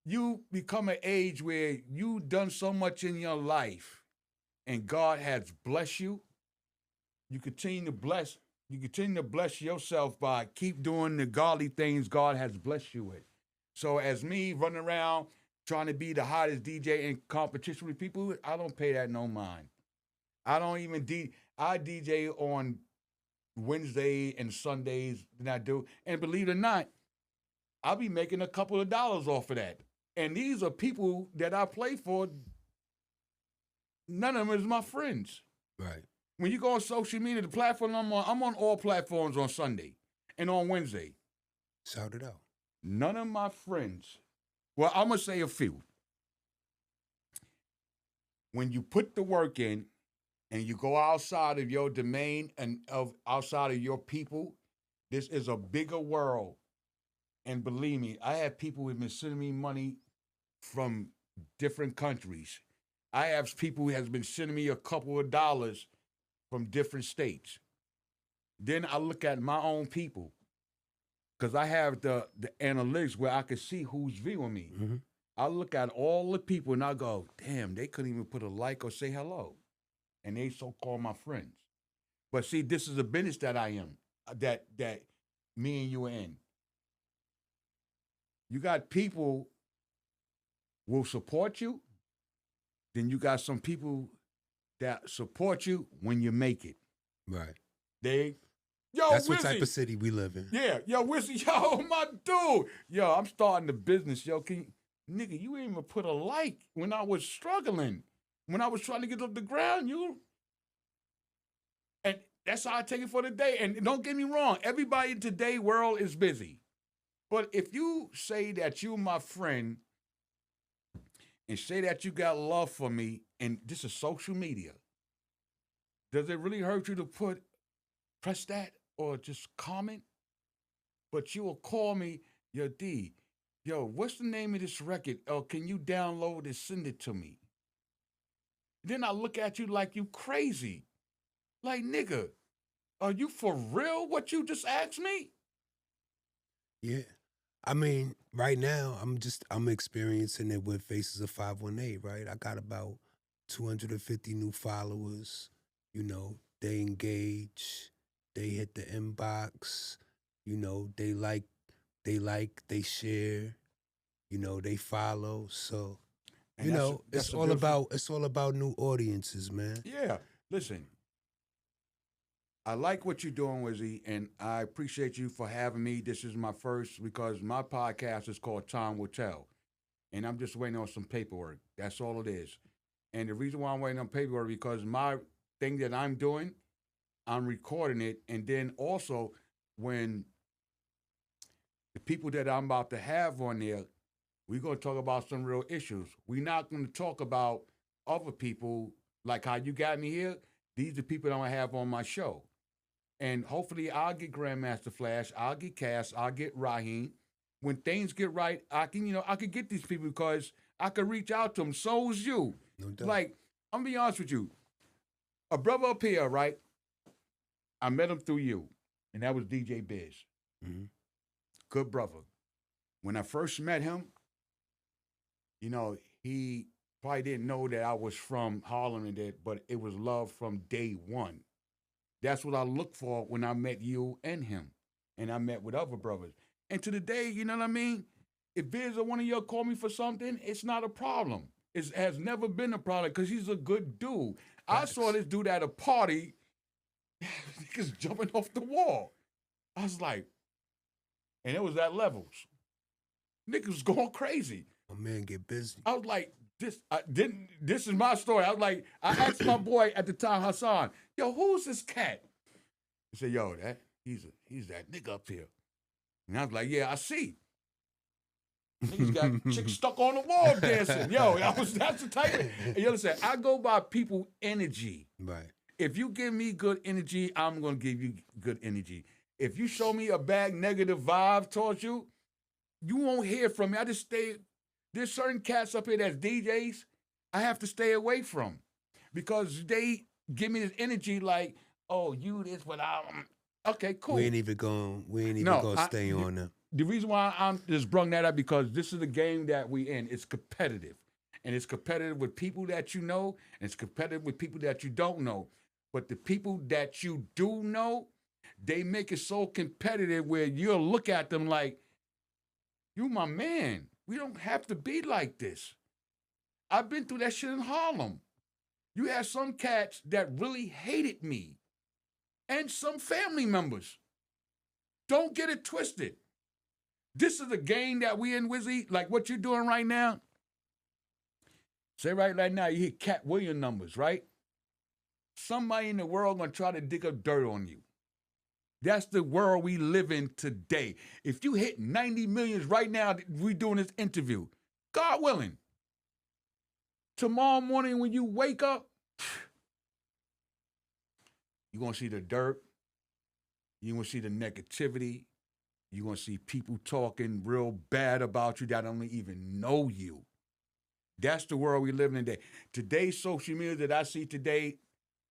you become an age where you've done so much in your life and God has blessed you. You continue to bless yourself by keep doing the godly things God has blessed you with. So as me running around trying to be the hottest DJ in competition with people, I don't pay that no mind. I don't even I DJ on Wednesday and Sundays than I do. And believe it or not, I'll be making a couple of dollars off of that. And these are people that I play for. None of them is my friends. Right. When you go on social media, the platform I'm on all platforms on Sunday and on Wednesday. Shout it out. None of my friends, well, I'm going to say a few. When you put the work in and you go outside of your domain and outside of your people, this is a bigger world. And believe me, I have people who have been sending me money from different countries. I have people who has been sending me a couple of dollars from different states. Then I look at my own people because I have the analytics where I can see who's viewing me. Mm-hmm. I look at all the people and I go, damn, they couldn't even put a like or say hello. And they so-called my friends. But see, this is a business that I am, that me and you are in. You got people will support you. Then you got some people that support you when you make it. Right. That's what type of city we live in. Yeah, yo, Wizzy, yo, my dude. Yo, I'm starting the business, yo. Nigga, you ain't even put a like when I was struggling. When I was trying to get off the ground, and that's how I take it for the day. And don't get me wrong, everybody in today's world is busy. But if you say that you my friend and say that you got love for me, and this is social media, does it really hurt you to press that or just comment? But you will call me, yo, D, yo, what's the name of this record? Oh, can you download it, send it to me? Then I look at you like you crazy. Like, nigga, are you for real what you just asked me? Yeah. I mean, right now, I'm experiencing it with Faces of 518, right? I got about 250 new followers. You know, they engage, they hit the inbox, you know, they like, they share, you know, they follow. So And You know, that's it's a all good feeling. about new audiences, man. Yeah. Listen, I like what you're doing, Wizzy, and I appreciate you for having me. This is my first because my podcast is called Time Will Tell, and I'm just waiting on some paperwork. That's all it is. And the reason why I'm waiting on paperwork because my thing that I'm doing, I'm recording it, and then also when the people that I'm about to have on there, we're going to talk about some real issues. We're not going to talk about other people like how you got me here. These are people that I'm going to have on my show. And hopefully I'll get Grandmaster Flash, I'll get Cass, I'll get Raheem. When things get right, I can, I can get these people because I can reach out to them. So is you. No doubt. Like, I'm gonna be honest with you. A brother up here, right? I met him through you, and that was DJ Biz. Mm-hmm. Good brother. When I first met him, he probably didn't know that I was from Harlem and that, but it was love from day one. That's what I looked for when I met you and him. And I met with other brothers. And to the day, you know what I mean? If Biz or one of y'all call me for something, it's not a problem. It has never been a problem because he's a good dude. I saw this dude at a party, niggas jumping off the wall. I was like, and it was at levels. Niggas was going crazy. My man get busy. I was like, this is my story. I was like, I asked my boy at the time, Hassan, yo, who's this cat? He said, yo, he's that nigga up here. And I was like, yeah, I see. Niggas got chicks stuck on the wall dancing. Yo, that's the type of, you understand? I go by people energy. Right. If you give me good energy, I'm gonna give you good energy. If you show me a bad negative vibe towards you, you won't hear from me. I just stay. There's certain cats up here that's DJs I have to stay away from because they give me this energy like, oh, you this, but I'm okay, cool. We ain't even gonna stay on them. The reason why I'm just brung that up because this is the game that we in. It's competitive. And it's competitive with people that you know, and it's competitive with people that you don't know. But the people that you do know, they make it so competitive where you'll look at them like, you my man. We don't have to be like this. I've been through that shit in Harlem. You had some cats that really hated me and some family members. Don't get it twisted. This is a game that we in, Wizzy, like what you're doing right now. Say right now, you hit Cat Williams numbers, right? Somebody in the world gonna try to dig up dirt on you. That's the world we live in today. If you hit 90 millions right now, we doing this interview, God willing, tomorrow morning when you wake up, you're gonna see the dirt, you're gonna see the negativity, you're gonna see people talking real bad about you that don't even know you. That's the world we live in today. Today's social media that I see today,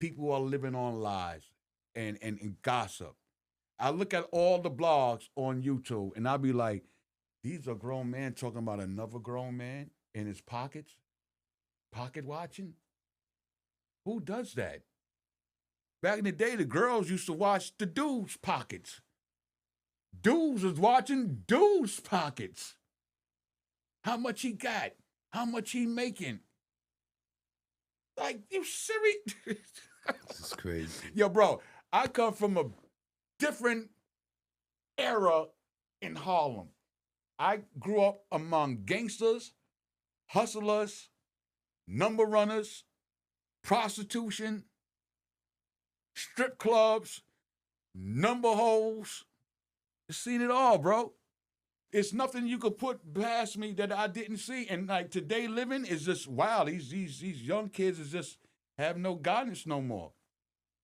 people are living on lies and gossip. I look at all the blogs on YouTube and I'll be like, these are grown men talking about another grown man in his pockets, pocket watching. Who does that? Back in the day, the girls used to watch the dudes' pockets. Dudes was watching dudes' pockets. How much he got? How much he making? Like, you serious? This is crazy. Yo, bro, I come from a different era in Harlem. I grew up among gangsters, hustlers, number runners, prostitution, strip clubs, number holes. I've seen it all, bro. It's nothing you could put past me that I didn't see. And like today living is just wow. These young kids is just have no guidance no more.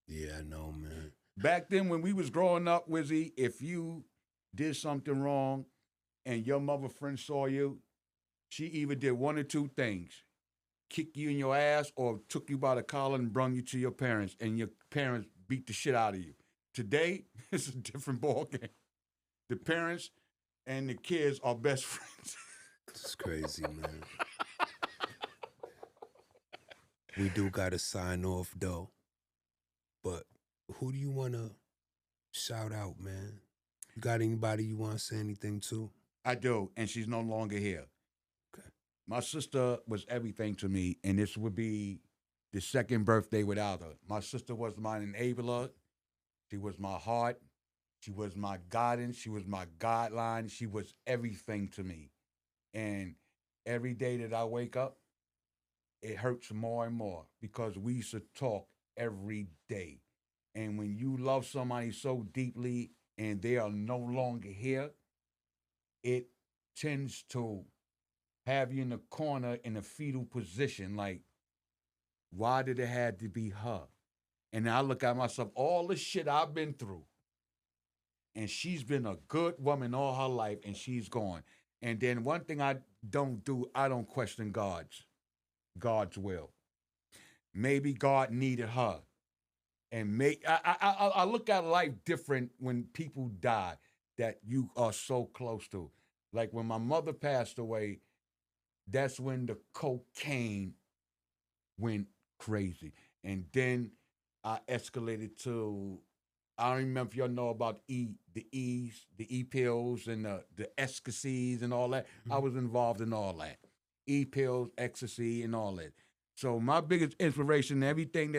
Yeah, I know, man. Back then when we was growing up, Wizzy, if you did something wrong and your mother friend saw you, she either did one or two things. Kick you in your ass or took you by the collar and brung you to your parents and your parents beat the shit out of you. Today, it's a different ballgame. The parents and the kids are best friends. It's crazy, man. We do gotta sign off though. But who do you wanna shout out, man? You got anybody you wanna say anything to? I do, and she's no longer here. Okay. My sister was everything to me, and this would be the second birthday without her. My sister was my enabler. She was my heart. She was my guidance. She was my guideline. She was everything to me. And every day that I wake up, it hurts more and more because we used to talk every day. And when you love somebody so deeply and they are no longer here, it tends to have you in the corner in a fetal position. Like, why did it have to be her? And I look at myself, all the shit I've been through. And she's been a good woman all her life, and she's gone. And then one thing I don't do, I don't question God's will. Maybe God needed her. And I look at life different when people die that you are so close to. Like when my mother passed away, that's when the cocaine went crazy. And then I escalated to, I don't remember if y'all know about the E pills and the ecstasies and all that. I was involved in all that. E pills, ecstasy, and all that. So my biggest inspiration, everything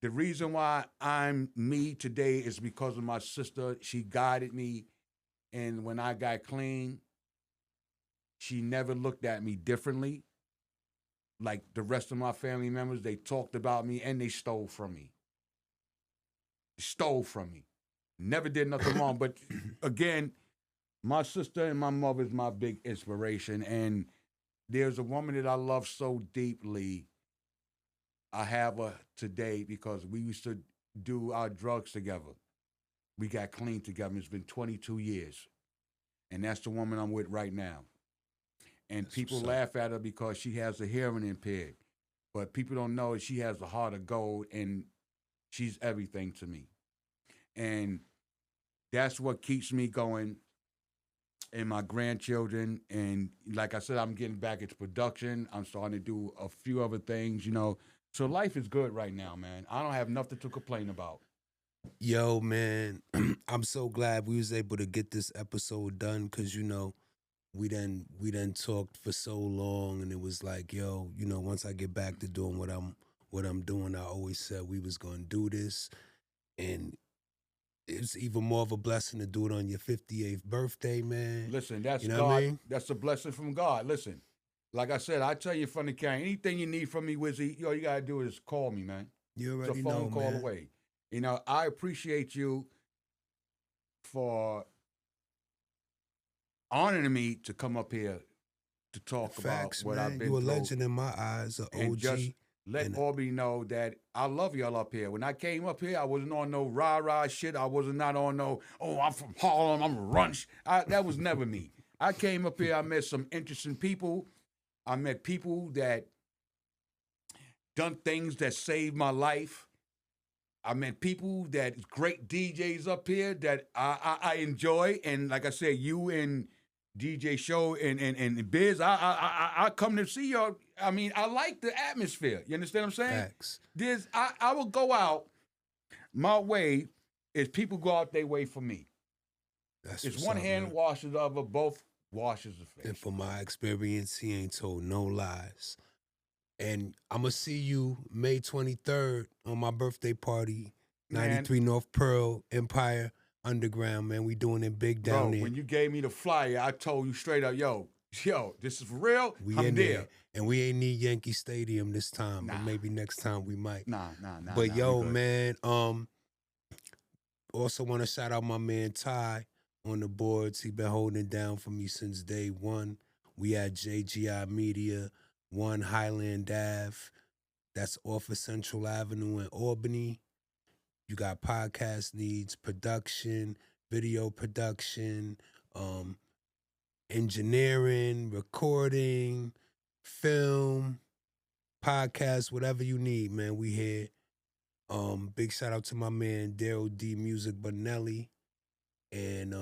the reason why I'm me today is because of my sister. She guided me, and when I got clean, she never looked at me differently. Like the rest of my family members, they talked about me and they stole from me. Stole from me. Never did nothing wrong. But again, my sister and my mother is my big inspiration. And there's a woman that I love so deeply. I have her today because we used to do our drugs together. We got clean together. It's been 22 years. And that's the woman I'm with right now. And that's people laugh at her because she has a hearing impaired. But people don't know she has a heart of gold, and she's everything to me. And that's what keeps me going, and my grandchildren. And like I said, I'm getting back into production. I'm starting to do a few other things, So life is good right now, man. I don't have nothing to complain about. Yo, man, I'm so glad we was able to get this episode done because, we done talked for so long, and it was like, yo, once I get back to doing what I'm doing, I always said we was gonna do this, and it's even more of a blessing to do it on your 58th birthday, man. Listen, that's you know God. What I mean? That's a blessing from God. Listen, like I said, I tell you from the camera, anything you need from me, Wizzy, all you gotta do is call me, man. You already it's a phone know, call man. away. I appreciate you for honoring me to come up here to talk Facts, about what man. I've been You a through. legend in my eyes, an And OG. just let Aubrey know that I love y'all up here. When I came up here, I wasn't on no rah-rah shit. I was not on no, I'm from Harlem, I'm a runch. That was never me. I came up here, I met some interesting people. I met people that done things that saved my life. I met people that great DJs up here that I enjoy. And like I said, you and DJ Show and Biz, I come to see y'all. I mean, I like the atmosphere. You understand what I'm saying? Facts. I will go out my way if people go out their way for me. It's one hand washes the other, both washes the face. And from my experience, he ain't told no lies. And I'm going to see you May 23rd on my birthday party, 93 North Pearl, Empire Underground, man. We doing it big down there. When you gave me the flyer, I told you straight up, yo, this is for real. I'm there. And we ain't need Yankee Stadium this time, but maybe next time we might. Nah. But yo, man, also want to shout out my man Ty on the boards. He been holding it down for me since day one. We at JGI Media, 1 Highland Ave. That's off of Central Avenue in Albany. You got podcast needs, production, video production, engineering, recording, film, podcast, whatever you need, man, we here. Big shout out to my man Darrell D Music Bonelli. And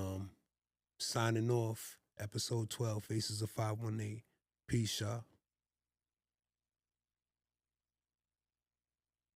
signing off, episode 12, Faces of 518. Peace, y'all.